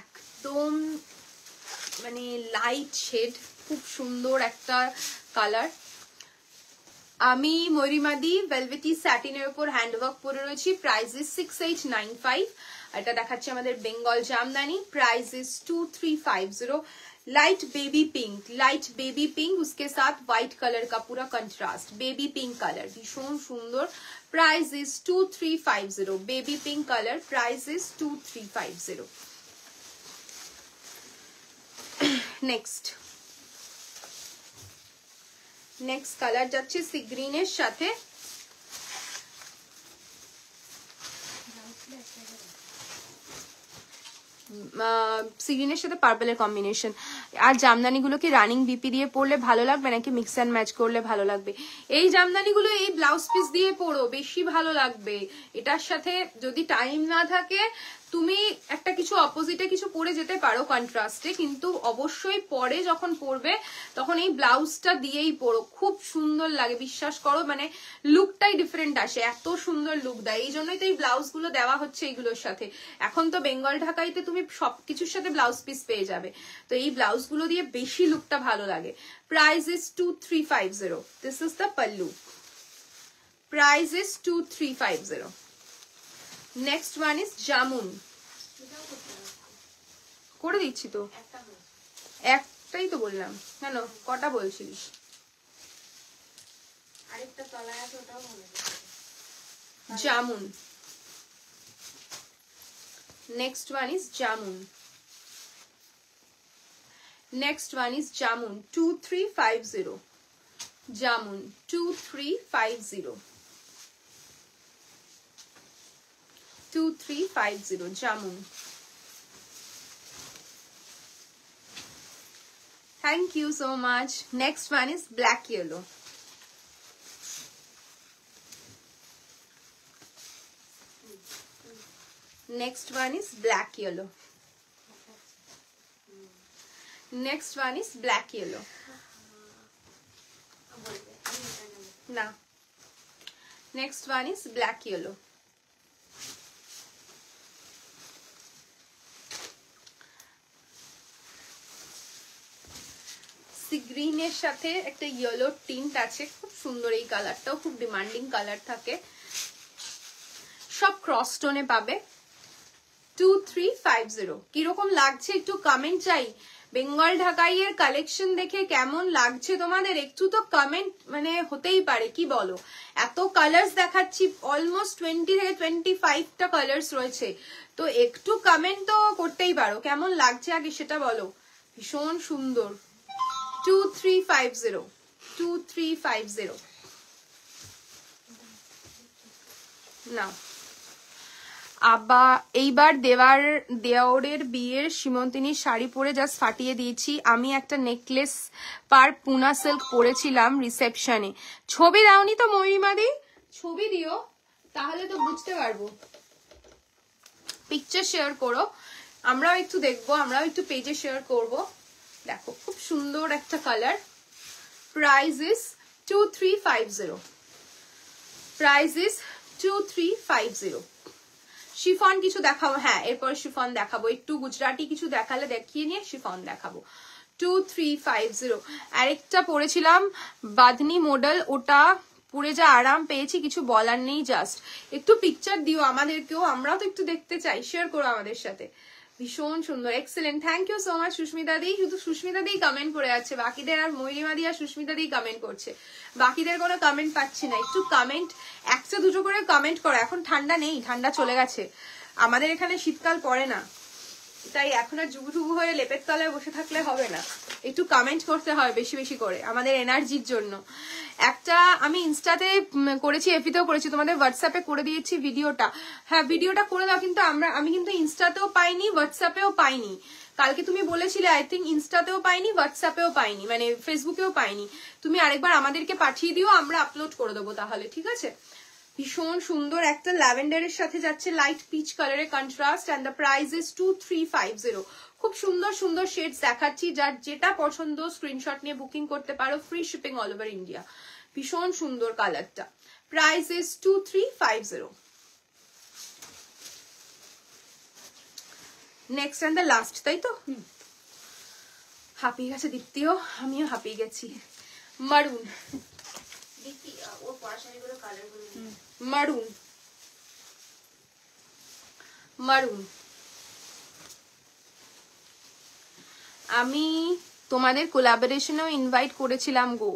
একদম মানে লাইট শেড, খুব সুন্দর একটা কালার। আমি ময়ূরীমাদি ভেলভেটি স্যাটিনের উপর হ্যান্ডওয়ার্ক পরে রয়েছি। Price is 6895। এটা দেখাচ্ছে আমাদের Bengal Jamdani. Price is 2350। Light baby pink, light baby pink, उसके साथ व्हाइट कलर का पूरा कंट्रास्ट, बेबी पिंक कलर, भीषण सुंदर। Price is 2350। Baby pink colour, price is 2350। Next next colour যাচ্ছে সি গ্রিনের সাথে। সি গ্রিনের সাথে পার্পলের কম্বিনেশন। আর জামদানিগুলোকে রানিং বিপি দিয়ে পরলে ভালো লাগবে নাকি মিক্স অ্যান্ড ম্যাচ করলে ভালো লাগবে? এই জামদানিগুলো এই ব্লাউজ পিস দিয়ে পরো, বেশি ভালো লাগবে। এটার সাথে যদি টাইম না থাকে তুমি একটা কিছু অপোজিটে কিছু পরে যেতে পারো কন্ট্রাস্টে, কিন্তু অবশ্যই পরে যখন পরবে তখন এই ব্লাউজটা দিয়েই পরো, খুব সুন্দর লাগে, বিশ্বাস করো। মানে লুকটাই ডিফারেন্ট আসে, এত সুন্দর লুক দেয়। এই জন্যই তো এই ব্লাউজগুলো দেওয়া হচ্ছে এইগুলোর সাথে। এখন তো বেঙ্গল ঢাকাইতে তুমি সবকিছুর সাথে ব্লাউজ পিস পেয়ে যাবে, তো এই ব্লাউজগুলো দিয়ে বেশি লুকটা ভালো লাগে। Price is 2350। This is the pallu. Price is 2350। Next one is jamun. করে দিচ্ছি তো, একটাই তো বললাম। কেন কটা বলছিলিস? আরেকটা তলায় আছে, ওটাও মনে jamun. Next one is jamun. Next one is jamun 2350। Jamun 2350। 2350 jamun. Thank you so much. Next one is black yellow. Next one is black yellow. Next one is black yellow. Na. Next one is black yellow. গ্রিনের সাথে একটা yellow tint আছে, খুব সুন্দর। এই কালারটাও খুব demanding colour থাকে, সব ক্রস টোনে পাবে। 2350। কিরকম লাগছে একটু কমেন্ট চাই। বেঙ্গল ঢাকাইয়ের কালেকশন দেখে কেমন লাগছে তোমাদের একটু তো কমেন্ট মানে হতেই পারে, কি বলো? এত কালার্স দেখাচ্ছি, অলমোস্ট 20 থেকে 25টা কালার্স রয়েছে, তো একটু কমেন্ট তো করতেই পারো। কেমন লাগছে আগে সেটা বলো। ভীষণ সুন্দর। 2350। 2350 না। আবার এইবার দেওরের বিয়ের সীমন্তিনীর শাড়ি পরে জাস্ট ফাটিয়ে দিয়েছি। আমি একটা নেকলেস পার পুনা সিল্ক পরেছিলাম রিসেপশনে। ছবি দাওনি তো মহিমাদি? ছবি দিও, তাহলে তো বুঝতে পারবো। পিকচার শেয়ার করো, আমরাও একটু দেখবো, আমরাও একটু পেজে শেয়ার করবো। দেখো খুব সুন্দর একটা colour. Price is 2350। Price is 2350। Chiffon কিছু দেখাবো, হ্যাঁ এরপর শিফন দেখাবো। একটু গুজরাটি কিছু দেখালে দেখিয়ে নিয়ে শিফন দেখাবো। 2350। আরেকটা পরেছিলাম বাঁধনি মডেল, ওটা পরে যা আরাম পেয়েছি কিছু বলার নেই। জাস্ট একটু পিকচার দিও আমাদেরকেও, আমরাও তো একটু দেখতে চাই। শেয়ার করো আমাদের সাথে। ভীষণ সুন্দর, excellent. Thank you so much Susmita দি। শুধু সুস্মিতা দিই কমেন্ট করে যাচ্ছে, বাকিদের আর ময়ূরিমা দি আর সুস্মিতা দিই কমেন্ট করছে, বাকিদের কোনো কমেন্ট পাচ্ছি না। একটু কমেন্ট, একটা দুটো করে কমেন্ট করো। এখন ঠান্ডা নেই, ঠান্ডা চলে গেছে, আমাদের এখানে শীতকাল পড়ে না, তাই এখন আর জুবুটুবু হয়ে লেপের তলায় বসে থাকলে হবে না, একটু কমেন্ট করতে হয় বেশি বেশি করে আমাদের এনার্জির জন্য। একটা আমি ইনস্টাতে করেছি, এফিতেও করেছি, তোমাদের হোয়াটসঅ্যাপে করে দিয়েছি ভিডিওটা। হ্যাঁ ভিডিওটা করে দাও, কিন্তু আমি কিন্তু ইনস্টাতেও পাইনি, হোয়াটসঅ্যাপেও পাইনি। কালকে তুমি বলেছিলে আই থিঙ্ক ইনস্টাতেও পাইনি, হোয়াটসঅ্যাপেও পাইনি, মানে ফেসবুকেও পাইনি। তুমি আরেকবার আমাদেরকে পাঠিয়ে দিও, আমরা আপলোড করে দেবো তাহলে, ঠিক আছে? ভীষণ সুন্দর একটা ল্যাভেন্ডারের সাথে যাচ্ছে লাইট পিচ কালারের contrast, and the price is 2350। খুব সুন্দর সুন্দর শেডস দেখাচ্ছি, যার যেটা পছন্দ স্ক্রিনশট নিয়ে বুকিং করতে পারো, free shipping all over India. ভীষণ সুন্দর কালারটা। Price is 2350। Next and the last, তাই তো? হাঁপিয়ে গেছে দীপ্তিও, আমিও হাঁপিয়ে গেছি। মারুন। দীপ্তি ওর পড়াশাড়িগুলো কালারগুলো মারুন। মারুন। আমি তোমাদের কোলাবোরেশনেও ইনভাইট করেছিলাম গো,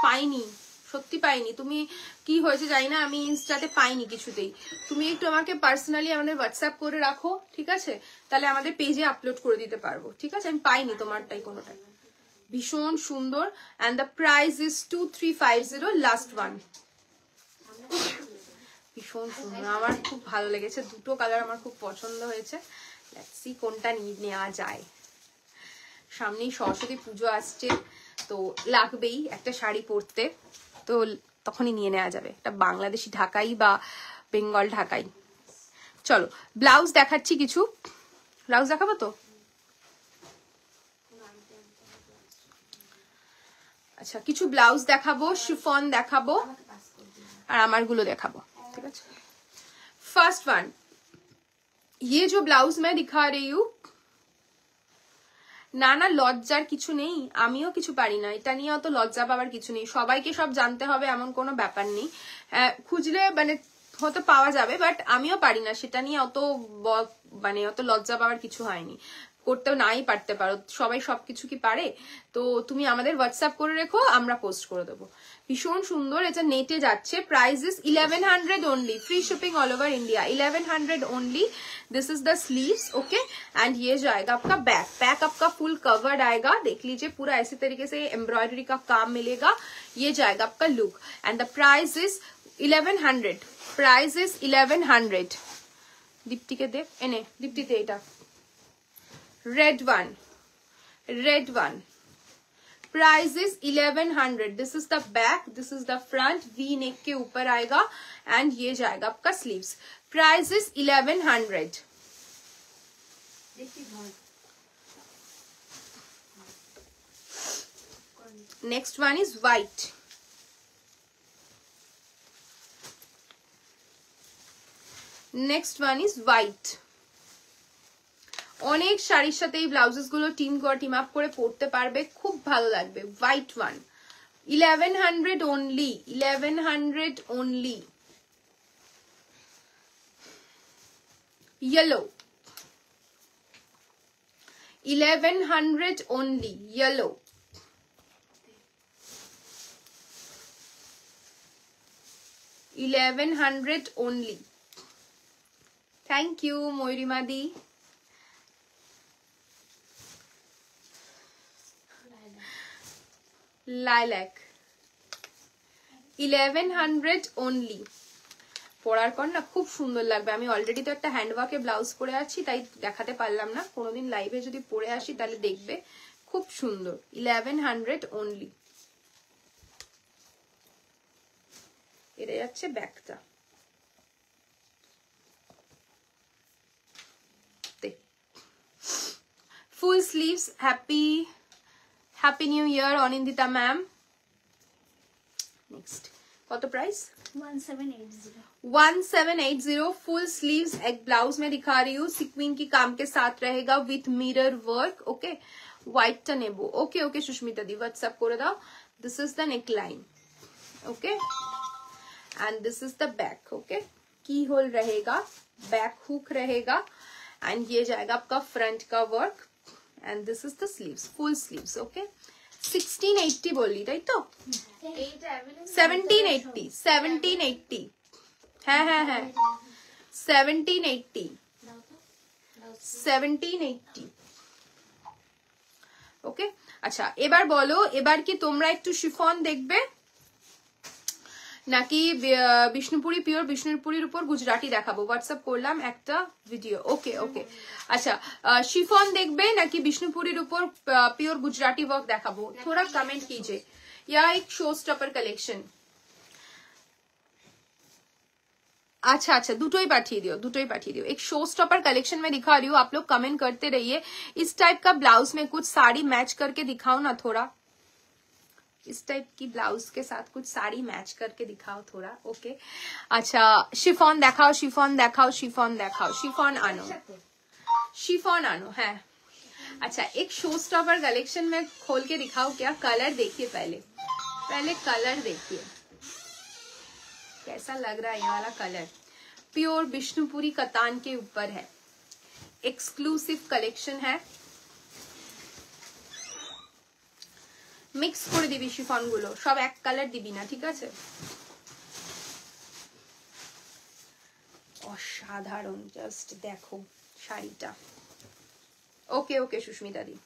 পাইনি, সত্যি পাইনি। তুমি কি হয়েছে জানি না, আমি ইনস্টাতে পাইনি কিছুতেই। তুমি একটু আমাকে পার্সোনালি আমাদের হোয়াটসঅ্যাপ করে রাখো, ঠিক আছে? তাহলে আমাদের পেজে আপলোড করে দিতে পারবো, ঠিক আছে? আমি পাইনি তোমারটাই কোনোটাই। ভীষণ সুন্দর, and the price is 2350। Last one. ভীষণ সুন্দর, আমার খুব ভালো লেগেছে, দুটো কালার আমার খুব পছন্দ হয়েছে। লেটস সি কোনটা নেওয়া যায়। সামনেই সরস্বতী পুজো আসছে, তো লাগবেই একটা শাড়ি পরতে, তো তখনই নিয়ে নেওয়া যাবে একটা বাংলাদেশি ঢাকাই বা বেঙ্গল ঢাকাই। চলো ব্লাউজ দেখাচ্ছি, কিছু ব্লাউজ দেখাবো তো। আচ্ছা কিছু ব্লাউজ দেখাবো, শিফন দেখাবো, আর আমারগুলো দেখাবো, ঠিক আছে। फर्स्ट वन, ये जो ब्लाउज मैं दिखा रही हूँ, না না লজ্জার কিছু নেই, আমিও কিছু পারি না, এটা নিয়ে অত লজ্জা পাওয়ার কিছু নেই, সবাইকে সব জানতে হবে এমন কোনো ব্যাপার নেই। খুঁজলে মানে হয়তো পাওয়া যাবে, বাট আমিও পারি না, সেটা নিয়ে অত মানে অত লজ্জা পাওয়ার কিছু হয়নি, করতেও নাই পারতে পারো, সবাই সবকিছু কি পারে। তো তুমি আমাদের হোয়াটসঅ্যাপ করে রেখো, আমরা পোস্ট করে দেবো। ভীষণ সুন্দর, এটা নেটে যাচ্ছে, price is 1100 only, free shipping all over India, 1100 only. This is the sleeves, okay, and ये जाएगा आपका बैक, बैक आपका फुल कवर्ड आएगा, देख लीजिए पूरा ऐसी तरीके से एम्ब्रॉयडरी का काम मिलेगा। ये जाएगा आपका look, and the price is 1100, price is 1100। Deepti के दे एने, दीप्ति दे এটা red one, red one, price is 1100। This is the back, this is the front, V neck के ऊपर आएगा, एंड ये जाएगा आपका sleeves, price is 1100। Next one is white, next one is white. অনেক শাড়ির সাথে এই ব্লাউজেস গুলো টিম আপ করে পরতে পারবে, খুব ভালো লাগবে। White one, 1100 only, 1100 only. Yellow, 1100 only, yellow. $1100 only. Thank you Mayurima दी। Lilac, 1100 only. পরার পর না খুব সুন্দর লাগবে। আমি অলরেডি তো একটা হ্যান্ডওয়ার্কের ব্লাউজ পরে আছি, তাই দেখাতে পারলাম না, কোনোদিন লাইভে যদি পরে আসি তাহলে দেখবে, খুব সুন্দর। 1100 ओनली। এটা যাচ্ছে ব্যাকটা, full sleeves. Happy new year Anindita ma'am. Next कत प्राइस 1780 फुल स्लीव्स एक ब्लाउज में दिखा रही हूँ, सिक्विन की काम के साथ रहेगा with mirror work, okay. White टा नेबो, ओके ओके सुष्मिता दी व्हाट्सएप करे दाओ। This is the neck line, okay, and this is the back, okay, की होल रहेगा, बैक हुक रहेगा, एंड ये जाएगा आपका फ्रंट का work, and this is the sleeves, full sleeves, okay. 1680 बोली ताई तो 1780, 1780 है 1780, 1780, ওকে। আচ্ছা এবার বলো, এবার কি তোমরা একটু শিফন দেখবে নাকি বিষ্ণুপুরি পিওর বিষ্ণুপুরির উপর গুজরাটি দেখাবো? হোয়াটসঅ্যাপ করলাম একটা ভিডিও, ওকে ওকে। আচ্ছা शिफॉन देखबे नाकि बिष्णुपुरीर ऊपर प्योर गुजराती वर्क देखाबो? थोड़ा कमेंट कीजिए। या एक शो स्टॉपर कलेक्शन। अच्छा अच्छा दुटोई पाठिए दियो, दुटोई पाठिए दियो। एक शो स्टॉपर कलेक्शन में दिखा रही हूँ, आप लोग कमेंट करते रहिए। इस टाइप का ब्लाउज में कुछ साड़ी मैच करके दिखाओ ना थोड़ा, इस टाइप की ब्लाउज के साथ कुछ साड़ी मैच करके दिखाओ थोड़ा, ओके। अच्छा शिफॉन देखाओ, शिफॉन देखाओ, शिफॉन देखाओ, शिफॉन आनो, शिफॉन आनो है। अच्छा एक शो स्टॉपर कलेक्शन में खोल के दिखाओ क्या? कलर देखिए, पहले पहले कलर देखिए कैसा लग रहा है ये वाला कलर। प्योर बिष्णुपुरी कतान के ऊपर है, एक्सक्लूसिव कलेक्शन है। मिक्स করে দিবি শিফন গুলো, সব এক কালার দিবি না, ঠিক আছে? অসাধারণ, জাস্ট দেখো শাড়িটা, ওকে ওকে সুস্মিতা দি।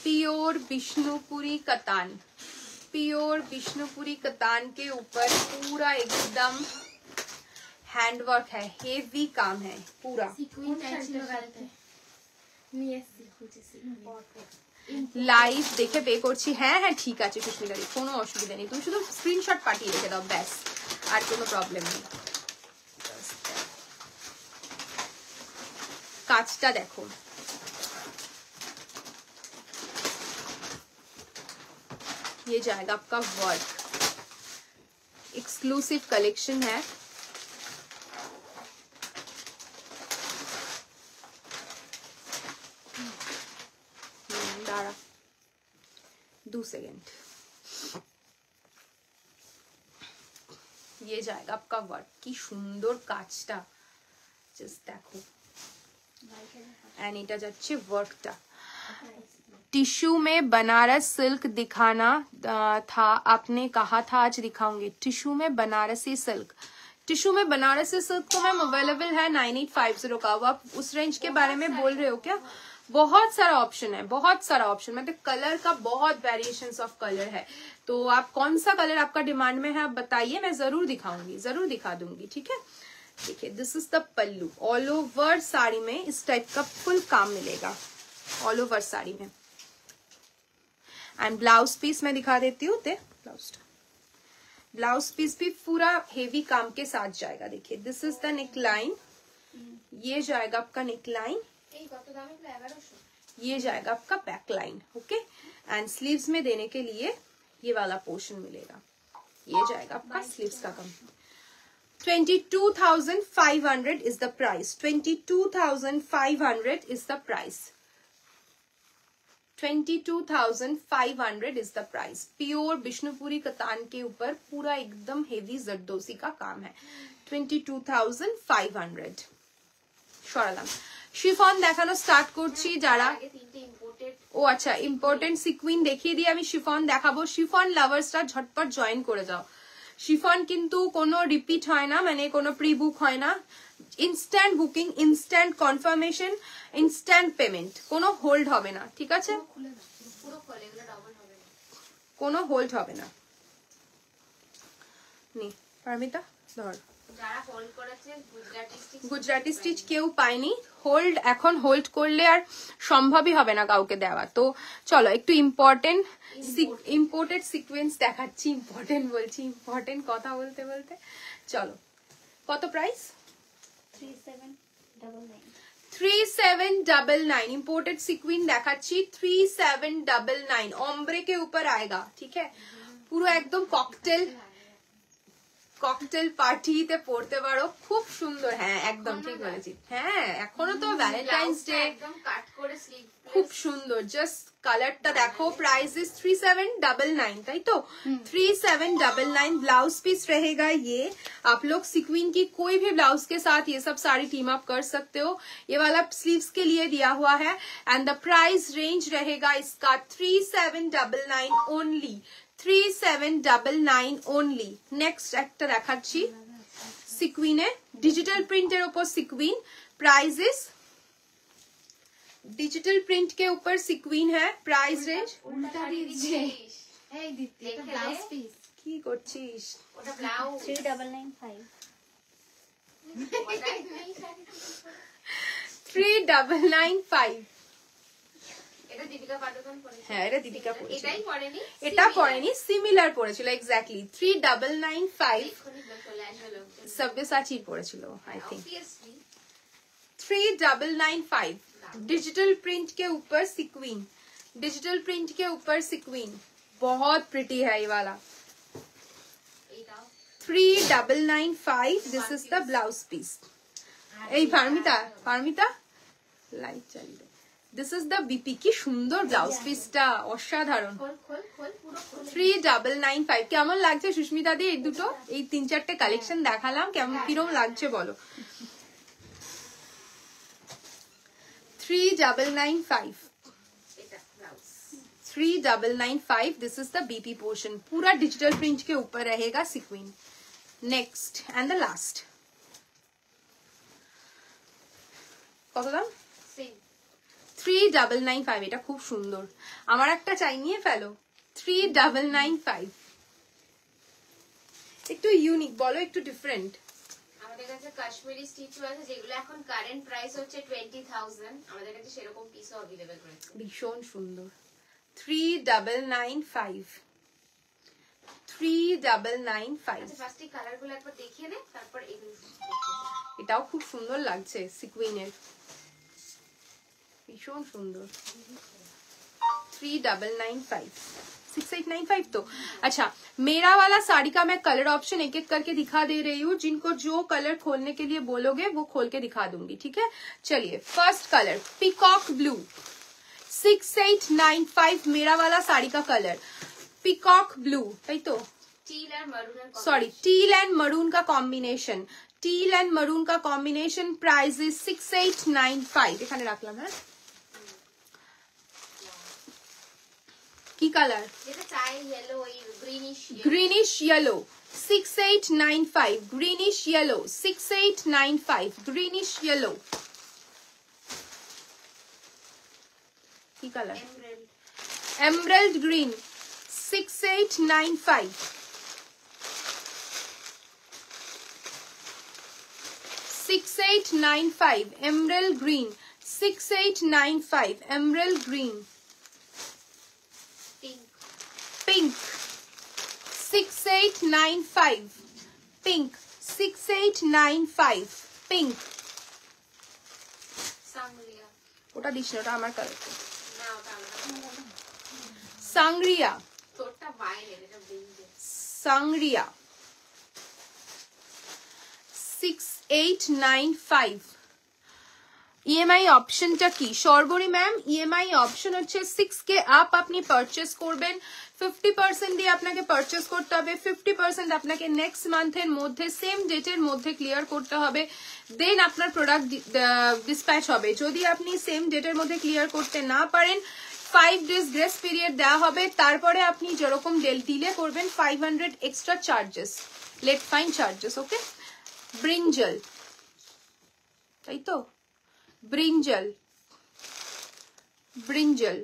পিওর বিষ্ণুপুরি কাতান, प्योर विष्णुपुरी कतान के ऊपर पूरा एकदम हैंडवर्क है, हेवी काम है पूरा। লাইভ দেখে পে করছি। হ্যাঁ হ্যাঁ ঠিক আছে সুস্মিতা দি, কোনো অসুবিধা নেই, তুমি শুধু স্ক্রিনশট পাঠিয়ে রেখে দাও ব্যাস, আর কোনো প্রবলেম নেই। কাজটা দেখো, ये जाएगा आपका वर्क, एक्सक्लूसिव कलेक्शन है। दारा 2 सेकेंड, ये जाएगा आपका वर्क। की सुंदर काजटा জাস্ট দেখো, एंड এটা যাচ্ছে ওয়ার্কটা। टिश्यू में बनारस सिल्क दिखाना था, आपने कहा था आज दिखाऊंगी। टिश्यू में बनारसी सिल्क, टिश्यू में बनारसी सिल्क तो मैम अवेलेबल है 9850 का। वो आप उस रेंज के बारे में बोल रहे हो क्या? बहुत सारा ऑप्शन है, बहुत सारा ऑप्शन, मतलब कलर का बहुत वेरिएशंस ऑफ कलर है। तो आप कौन सा कलर आपका डिमांड में है आप बताइए, मैं जरूर दिखाऊंगी, जरूर दिखा दूंगी, ठीक है। देखिए this is the pallu, all over sari में इस टाइप का फुल काम मिलेगा, ऑल ओवर साड़ी में। एंड ब्लाउज पीस मैं दिखा देती हूँ, ब्लाउज पीस भी पूरा हेवी काम के साथ जाएगा। देखिए this is the neck line, ये जाएगा आपका नेक लाइन, ये जाएगा आपका back line, okay. And sleeves में देने के लिए ये वाला पोर्शन मिलेगा, ये जाएगा आपका स्लीव्स का कम। 22,500 is the price, 22,500 is the price, 22,500 is the price। Pure Bishnupuri katan के ऊपर पूरा एकदम हेवी जरदोसी का काम है, 22,500। সরালাম। শিফন দেখানো স্টার্ট করছি যারা, ও আচ্ছা ইম্পর্টেন্ট সিকুইন দেখিয়ে দিয়ে আমি শিফন দেখাবো। শিফন লাভার্সরা ঝটপট জয়েন করে যাও। শিফন কিন্তু কোনো রিপিট হয় না, মানে কোনো প্রি বুক হয় না, instant booking, instant confirmation, instant payment, কোনো হোল্ড হবে না, ঠিক আছে, কোনো হোল্ড হবে না। নি পারমিতা ধর, গুজরাটি স্টিচ কেউ পায়নি, হোল্ড এখন হোল্ড করলে আর সম্ভবই হবে না কাউকে দেওয়া। তো চলো একটু ইম্পোর্টেড সিকোয়েন্স দেখাচ্ছি, ইম্পর্টেন্ট বলছি, ইম্পর্টেন্ট কথা বলতে বলতে। চলো কত প্রাইস? 3799। इम्पोर्टेड सिक्विन দেখাচ্ছি 3799, ओम्ब्रे के ऊपर आएगा, ठीक है। পুরো একদম ককটেল পার্টিতে পড়তে পারো, খুব সুন্দর। হ্যাঁ একদম ঠিক বলেছি, হ্যাঁ এখনো তো ভ্যালেন্টাইন্স ডে, একদম কাট করে স্লিভ, খুব সুন্দর। জাস্ট কালারটা দেখো। प्राइस इज 3799, তাই তো 3799। ब्लाउज पीस रहेगा ये, आप लोग सिक्विन की कोई भी ब्लाउज के साथ ये सब साड़ी टीम अप कर सकते हो। ये वाला स्लीव्स के लिए दिया हुआ है एंड द प्राइस रेंज रहेगा इसका 3799 ओनली, 3799 ओनली। नेक्स्ट একটা দেখাচ্ছি সিকুইনে, ডিজিটাল প্রিন্টের উপর sequin. Price is digital print के ऊपर सिक्वीन है, प्राइस रेंज উল্টা দিচ্ছে এই দিতে এটা ব্লাউজ পিস কি করছিস? ওটা ব্লাউজ 3995 3995। এটা দীপিকা পাডুকোন পরেছে। হ্যাঁ এটা দীপিকা পরেছে, এটাই পরেনি, এটা পরেনি, সিমিলার পরেছিল এক্স্যাক্টলি। 3995 সব্যসাচী পরেছিল आई थिंक। 3995 डिजिटल प्रिंट के ऊपर सिक्वीन, डिजिटल प्रिंट के ऊपर सिक्वीन, बहुत प्रिटी है ये वाला। 3995, this is the blouse piece. এই পারমিতা লাইট চালিয়ে দে। দিস ইজ দ্য বিপি, কি সুন্দর ব্লাউজ পিসটা, অসাধারণ। 3995। কেমন লাগছে সুস্মিতা দি? এই দুটো, এই 3-4টে কালেকশন দেখালাম, কেমন কিরকম লাগছে বলো? 3995, 3995। This is the BP portion, पूरा डिजिटल प्रिंट के ऊपर रहेगा सिक्वीन। नेक्स्ट एंड द लास्ट, কত দাম? 3995। এটা খুব সুন্দর, আমার একটা চাই, নিয়ে ফেলো। 3995 একটু ইউনিক বলো, একটু ডিফারেন্ট। আমাদের কাছে কাশ্মীরি স্টিচও আছে যেগুলো এখন কারেন্ট প্রাইস হচ্ছে 20,000, আমাদের কাছে সেরকম পিসও अवेलेबल রয়েছে। ভীষণ সুন্দর। 3995 3995। আচ্ছা ফার্স্টে কালারগুলো একবার দেখিয়ে নে, তারপর এগুলো এটাও খুব সুন্দর লাগছে, সিকুইনের, ভীষণ সুন্দর। 3995 6895 तो अच्छा। मेरा वाला साड़ी का मैं कलर ऑप्शन एक एक करके दिखा दे रही हूँ, जिनको जो कलर खोलने के लिए बोलोगे वो खोल के दिखा दूंगी, ठीक है। चलिए फर्स्ट कलर पीकॉक ब्लू 6895 मेरा वाला साड़ी का कलर पीकॉक ब्लू, ताई तो till and maroon, sorry till and maroon का कॉम्बिनेशन, टील एंड मरून का कॉम्बिनेशन, प्राइस इज 6895। এখানে রাখলাম হ্যাঁ। কি কালার? যেটা চাই ইয়েলো, ওই greenish yellow 6895, greenish yellow 6895, greenish yellow. কি colour? Emerald green 6895, 6895 emerald green 6895 emerald green, pink 6895 pink 6895 pink। সাংরিয়া, ওটা দিস না, ওটা আমার কালার। না ওটা আমরা সাংরিয়া, তোরটা বাইরে, এটা বেরিয়ে সাংরিয়া 6895। ইএমআই অপশনটা কি সর্বরী ম্যাম? ইএমআই অপশন হচ্ছে 6K আপ আপনি পারচেস করবেন, 50% দিয়ে আপনাকে পারচেস করতে হবে, 50% আপনাকে নেক্সট মান্থের মধ্যে সেম ডেটের মধ্যে ক্লিয়ার করতে হবে, দেন আপনার প্রোডাক্ট ডিসপ্যাচ হবে। যদি আপনি সেম ডেটের মধ্যে ক্লিয়ার করতে না পারেন 5 days গ্রেস পিরিয়ড দেওয়া হবে, তারপরে আপনি যেরকম ডিলে করবেন 500 extra charges, late fine charges, okay. Brinjal, তাই তো ব্রিঞ্জল, ব্রিঞ্জল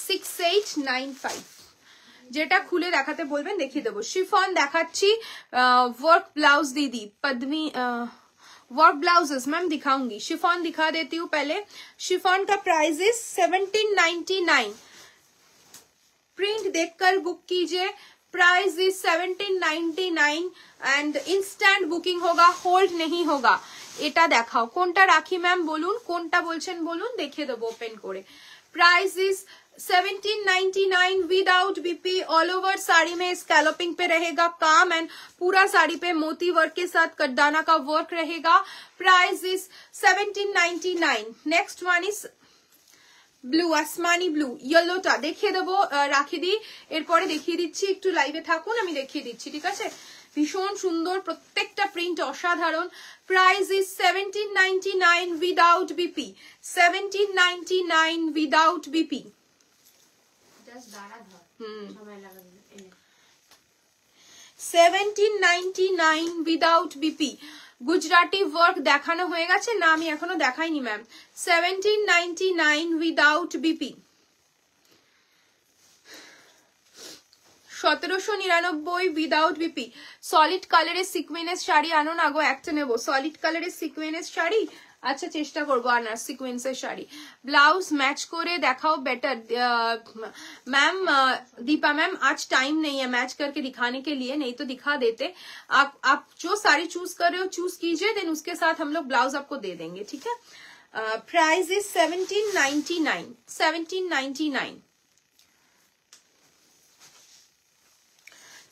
6895। যেটা খুলে দেখাতে বলবেন দেখিয়ে দেবো। শিফন দেখাচ্ছি, वर्क ब्लाउज दीदी पद्मी वर्क ब्लाउजेस मैम दिखाऊंगी। शिफॉन दिखा देती हूँ पहले। शिफॉन का प्राइस इज 1799, प्रिंट देखकर बुक कीजिए, price is 1799 and instant booking होगा, होल्ड नहीं होगा। এটা দেখাও কোনটা রাখি ম্যাম বলুন, কোনটা বলছেন বলুন, দেখিয়ে দেবো ওপেন করে। Price is 1799 without BP, all over sari में स्कैलोपिंग पे रहेगा काम एंड पूरा साड़ी पे मोती वर्क के साथ कटदाना का वर्क रहेगा। Price is 1799। Next one is blue, আসমানি ব্লু, ইয়েলোটা দেখিয়ে দেবো রাখি দি, এরপরে দেখিয়ে দিচ্ছি, একটু লাইভে থাকুন আমি দেখিয়ে দিচ্ছি, ঠিক আছে। ভীষণ সুন্দর, প্রত্যেকটা প্রিন্ট অসাধারণ। Price is 1799 without BP, 1799 without BP. Just দাঁড়া ধর, সময় লাগাবে 1799 উইদাউট বিপি। গুজরাটি ওয়ার্ক দেখানো হয়ে গেছে না, আমি এখনো দেখাইনি ma'am. 1799 without BP. 1799 without BP. Solid কালারের সিকোয়েন্স শাড়ি আনো না গো, একটা নেবো সলিড কালারের সিকোয়েন্স শাড়ি। अच्छा চেষ্টা করবো আনার সিকোয়েন্সের শাড়ি। ब्लाउज मैच করে দেখাও बेटर मैम। दीपा मैम आज टाइम नहीं है मैच करके दिखाने के लिए, नहीं तो दिखा देते। आप जो साड़ी चूज कर रहे हो चूज कीजिए, देन उसके साथ हम लोग ब्लाउज आपको दे देंगे, ठीक है। Price is 1799, 1799,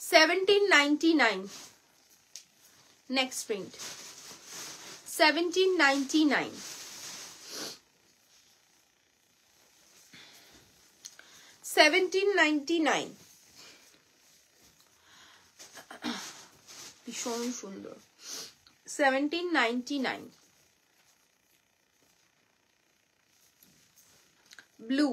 1799। नेक्स्ट प्रिंट 1799, 1799 ভীষণ সুন্দর। 1799 blue,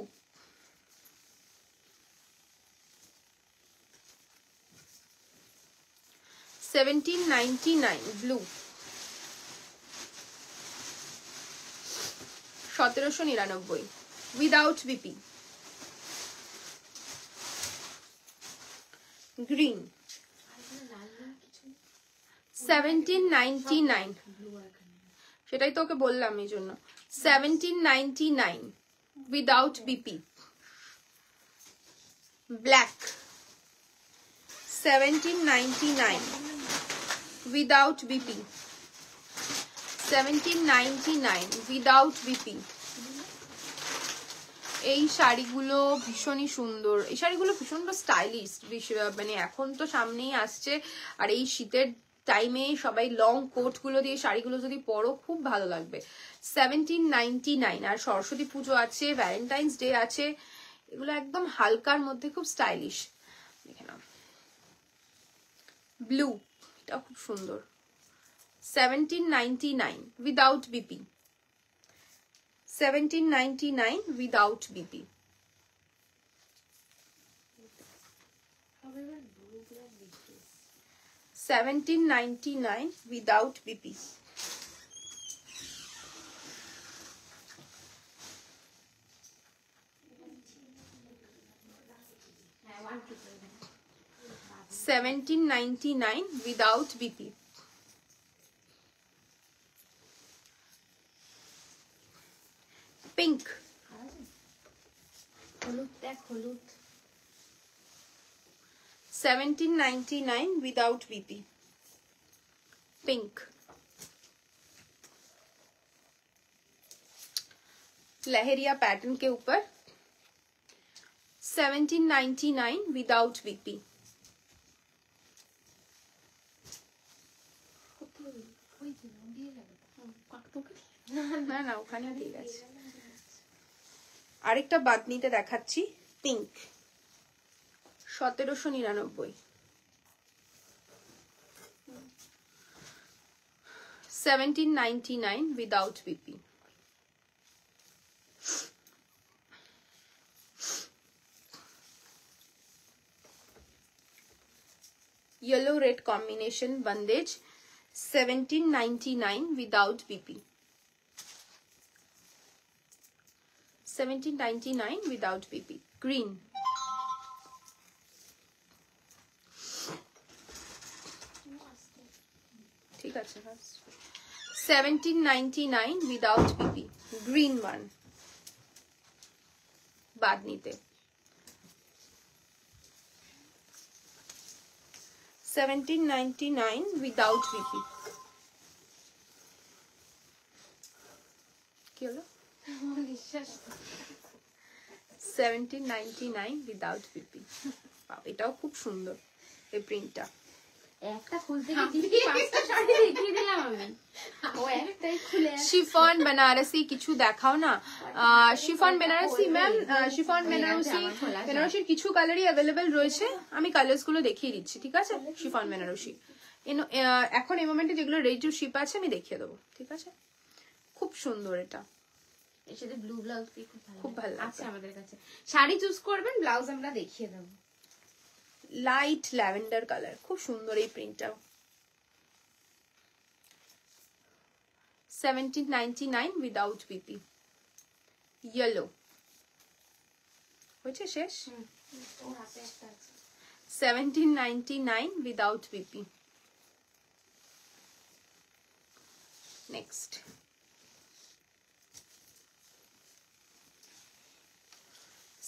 1799 blue. 1799 without BP. Green. 1799, সেটাই তো ওকে বললাম এই জন্য। 1799 without BP. Black 1799 without BP. 1799 without BP. এই শাড়িগুলো ভীষণই সুন্দর, এই শাড়িগুলো ভীষণ স্টাইলিশ, মানে এখন তো সামনেই আসছে, আর এই শীতের টাইমে সবাই লং কোট গুলো দিয়ে শাড়িগুলো যদি পরো খুব ভালো লাগবে। 1799। আর সরস্বতী পুজো আছে, ভ্যালেন্টাইন্স ডে আছে, এগুলো একদম হালকার মধ্যে খুব স্টাইলিশ। দেখে নাও ব্লু, এটা খুব সুন্দর। 1799 without BP. 1799 without BP. $1799 without BP. $1799 without BP. Pink, হলুদ দেখ, হলুদ। 1799 without BP. पिंक। लहरिया पैटर्न के ऊपर 1799 विदाउट बीपी। না না ওখানে ঠিক আছে। আরেকটা বাদনিতে দেখাচ্ছি pink 1799 1799 without BP. Yellow red combination bandage 1799 without BP. 1799 without BP. Green ঠিক আছে। 1799 without BP. Green one বাদনিতে 1799 without BP. কি হলো? 1799 without BP. এটাও খুব সুন্দর এই প্রিন্টটা। একটা খুলতে গিয়ে পাঁচটা শাড়ি দেখিয়ে দিলাম আমি, ও একটাই খুলে। শিফন বেনারসি কিছু দেখাও না। শিফন বেনারসি ম্যাম, শিফন বেনারসির কিছু কালারই অ্যাভেলেবেল রয়েছে, আমি কালার্স গুলো দেখিয়ে দিচ্ছি, ঠিক আছে? শিফন বেনারসি এখন এই মোমেন্টে যেগুলো রেডি টু শিপ আছে আমি দেখিয়ে দেবো, ঠিক আছে? খুব সুন্দর এটা। এর সাথে ব্লু ব্লাউজ কি খুব ভালো আছে আমাদের কাছে। শাড়ি চুজ করবেন, ব্লাউজ আমরা দেখিয়ে দেবো। লাইট ল্যাভেন্ডার কালার, খুব সুন্দর এই প্রিন্টটা। 1799 উইদাউট বিপি। ইয়েলো হয়েছে শেষ। 1799 without BP. Next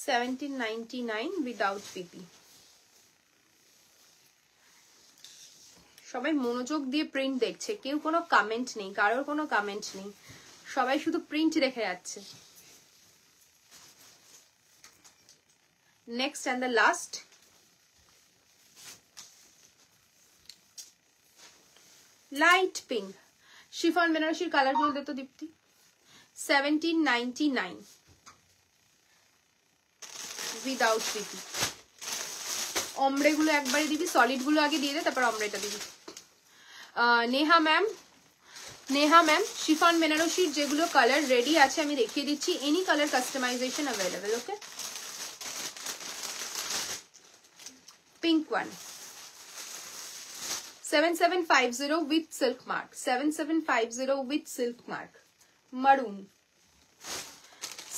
1799 without BP. সবাই মনোযোগ দিয়ে প্রিন্ট দেখছে, কেউ কোনো কমেন্ট নেই, কারোর কোনো কমেন্ট নেই, সবাই শুধু প্রিন্ট দেখে যাচ্ছে। Next and the last light pink. Chiffon বেনারসির কালার গুলো দে তো দীপ্তি। 1799 উইদাউট বিপি। অমড়ে গুলো একবারে দিবি, সলিড গুলো আগে দিয়ে দে, তারপর অমড়েটা দিবি। নেহা ম্যাম শিফন বেনারসির যেগুলো কালার রেডি আছে আমি দেখিয়ে দিচ্ছি, any colour customisation available. Okay, pink one 7750 with silk mark, 7750 with silk mark. Maroon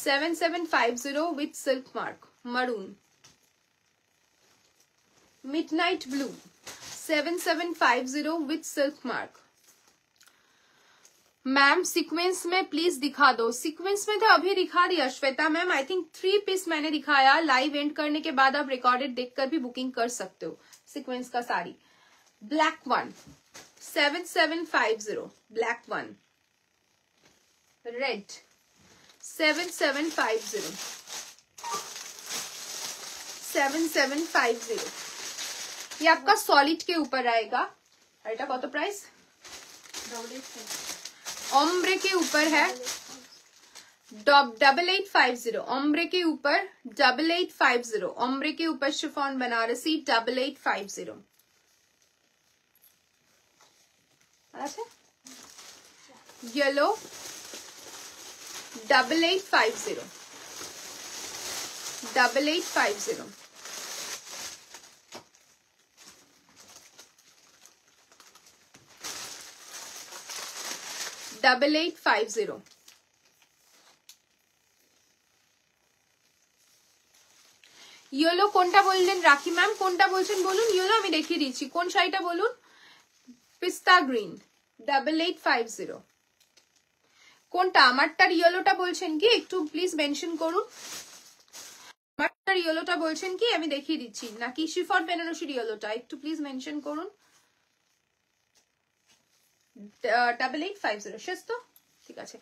7750 with silk mark, maroon. midnight blue 7750 with silk mark. Ma'am sequence में प्लीज दिखा दो. सीक्वेंस में तो अभी दिखा दिया Shweta ma'am. I think 3 piece मैंने दिखाया. लाइव एंड करने के बाद आप रिकॉर्डेड देखकर भी बुकिंग कर सकते हो. सीक्वेंस का sari black one 7750 black one, red 7750 7750. ये आपका सॉलिड के ऊपर आएगा. এটা কত प्राइस? ओम्ब्रे के ऊपर है 8850. ओम्ब्रे के ऊपर 8850. ओम्ब्रे के ऊपर शिफॉन बनारसी 8850. अच्छा येलो 8850 8850. डबल 8850. ইয়েলো কোনটা বললেন রাখি ম্যাম? কোনটা বলছেন বলুন. ইয়েলো আমি দেখিয়ে দিচ্ছি. কোন শাড়িটা বলুন? পিস্তা গ্রিন 8850. কোনটা? আমারটার ইয়েলোটা বলছেন কি? একটু প্লিজ মেনশন করুন. আমারটার ইয়েলোটা বলছেন কি? আমি দেখিয়ে দিচ্ছি. নাকি শিফন বেনারসির ইয়েলোটা? একটু প্লিজ মেনশন করুন. 8850 শেষ তো? ঠিক আছে.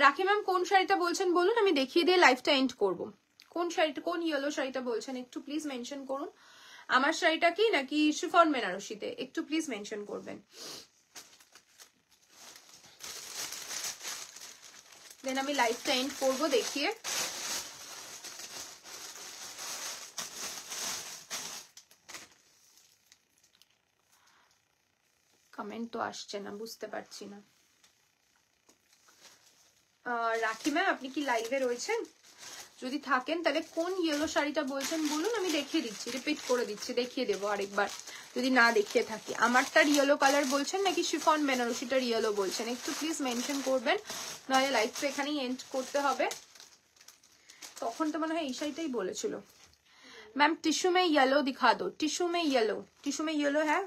রাখি ম্যাম কোন শাড়িটা বলছেন বলুন, আমি দেখিয়ে দিয়ে লাইভটা এন্ড করব. কোন শাড়িটা, কোন ইয়েলো শাড়িটা বলছেন একটু প্লিজ মেনশন করুন. আমার শাড়িটা কি নাকি শিফন বেনারসিতে? একটু প্লিজ মেনশন করবেন. দেন আমি লাইভটা এন্ড করব দেখিয়ে. কমেন্ট তো আসছে না, বুঝতে পারছি না. রাখি ম্যাম আপনি কি লাইভে রয়েছেন? যদি থাকেন তাহলে কোন ইয়েলো শাড়িটা বলছেন বলুন, আমি দেখিয়ে দিচ্ছি, রিপিট করে দিচ্ছি, দেখিয়ে দেবো আরেকবার যদি না দেখিয়ে থাকি. আমারটার ইয়েলো কালার বলছেন নাকি শিফন বেনারসিটার ইয়েলো বলছেন একটু প্লিজ মেনশন করবেন, নাহলে লাইভটা এখানেই এন্ড করতে হবে. তখন তো মনে হয় এই শাড়িটাই বলেছিল. ম্যাম टिश्यू में येलो दिखा दो. टिश्यू में येलो है.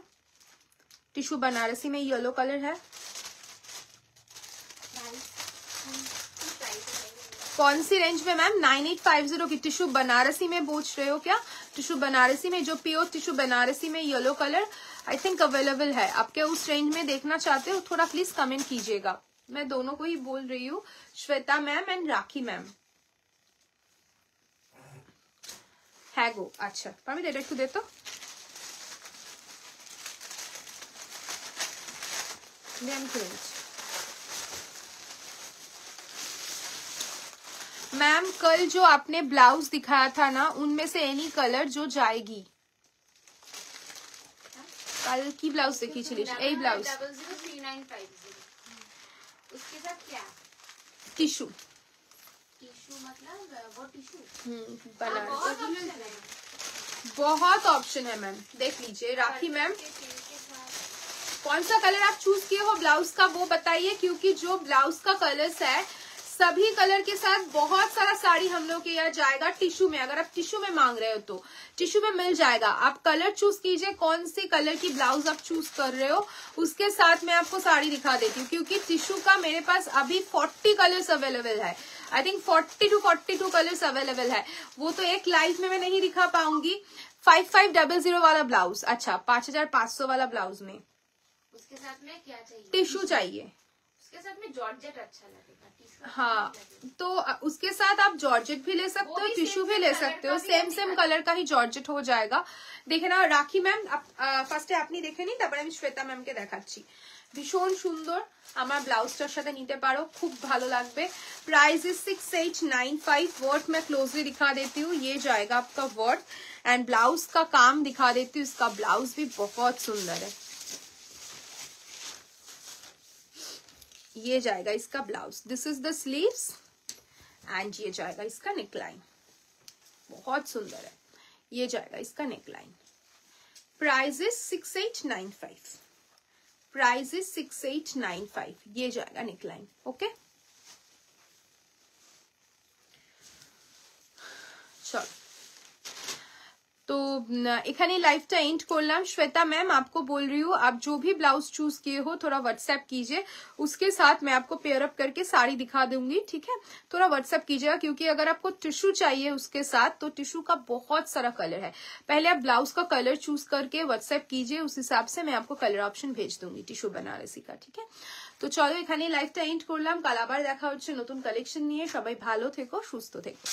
टिश्यू बनारसी में येलो कलर है. कौन सी रेंज में मैम? 9850 की. टिश्यू बनारसी में पूछ रहे हो क्या? टिश्यू बनारसी में, जो प्योर टिश्यू बनारसी में yellow colour I think available है. आपके उस रेंज में देखना चाहते हो थोड़ा प्लीज कमेंट कीजिएगा. मैं दोनों को ही बोल रही हूँ, Shweta ma'am and rakhi ma'am. है गो. अच्छा আমি এটা একটু দে তো. আমি খুলে দিচ্ছি. मैम कल जो आपने ब्लाउज दिखाया था ना, उनमें से एनी कलर जो जाएगी. कल की ब्लाउज देखी छिलिस ए ब्लाउज 003950. उसके साथ क्या? टिश्यू. टिश्यू मतलब वो टिश्यू. बहुत ऑप्शन है मैम, देख लीजिए. राखी मैम कौन सा कलर आप चूज किए हो ब्लाउज का वो बताइए, क्योंकि जो ब्लाउज का कलर्स है सभी कलर के साथ बहुत सारा साड़ी हम लोग के यहाँ जाएगा टिश्यू में. अगर आप टिश्यू में मांग रहे हो तो टिश्यू में मिल जाएगा. आप कलर चूज कीजिए, कौन सी कलर की ब्लाउज आप चूज कर रहे हो, उसके साथ मैं आपको साड़ी दिखा देती हूँ. क्योंकि टिश्यू का मेरे पास अभी 40 कलर्स अवेलेबल है. I think 40 to 42 colours available है. वो तो एक लाइव में मैं नहीं दिखा पाऊंगी. 5500 वाला ब्लाउज. अच्छा 5500 वाला ब्लाउज में उसके साथ में क्या चाहिए? टिश्यू चाहिए. उसके साथ में जॉर्जेट अच्छा लगेगा. हाँ तो उसके साथ आप जॉर्जेट भी ले सकते हो, टिश्यू भी ले सकते हो. सेम कलर का ही जॉर्जेट हो जाएगा. देखे ना राखी मैम, ফার্স্টে আপনি দেখে নিন, তারপরে আমি শ্বেতা ম্যামকে দেখাচ্ছি. ভীষণ সুন্দর আমার ব্লাউজটার সাথে নিতে পারো, খুব ভালো লাগবে. Price is 6895. वर्क मैं क्लोजली दिखा देती हूँ. ये जाएगा आपका वर्क एंड ब्लाउज का काम दिखा देती हूँ. इसका ब्लाउज भी बहुत सुंदर है. ये जाएगा इसका blouse. This is the sleeves and ये जाएगा इसका नेकलाइन. बहुत सुंदर है. ये जाएगा इसका neckline. Price is 6895. Price is 6895. ये जाएगा नेकलाइन. ओके चलो तो एखाने लाइफटा एंड करलाम। श्वेता मैम आपको बोल रही हूँ, आप जो भी ब्लाउज चूज किए हो थोड़ा व्हाट्सएप कीजिए, उसके साथ मैं आपको पेयर अप करके साड़ी दिखा दूंगी, ठीक है। थोड़ा व्हाट्सएप कीजिएगा, क्योंकि अगर आपको टिश्यू चाहिए उसके साथ तो टिश्यू का बहुत सारा कलर है। पहले आप ब्लाउज का कलर चूज करके व्हाट्सएप कीजिए, उस हिसाब से मैं आपको कलर ऑप्शन भेज दूंगी टिश्यू बनारसी का, ठीक है। तो चलो এখানে লাইভটা এন্ড করলাম। কাল আবার দেখা হচ্ছে নতুন কালেকশন নিয়ে। সবাই ভালো থেকো, সুস্থ থেকো।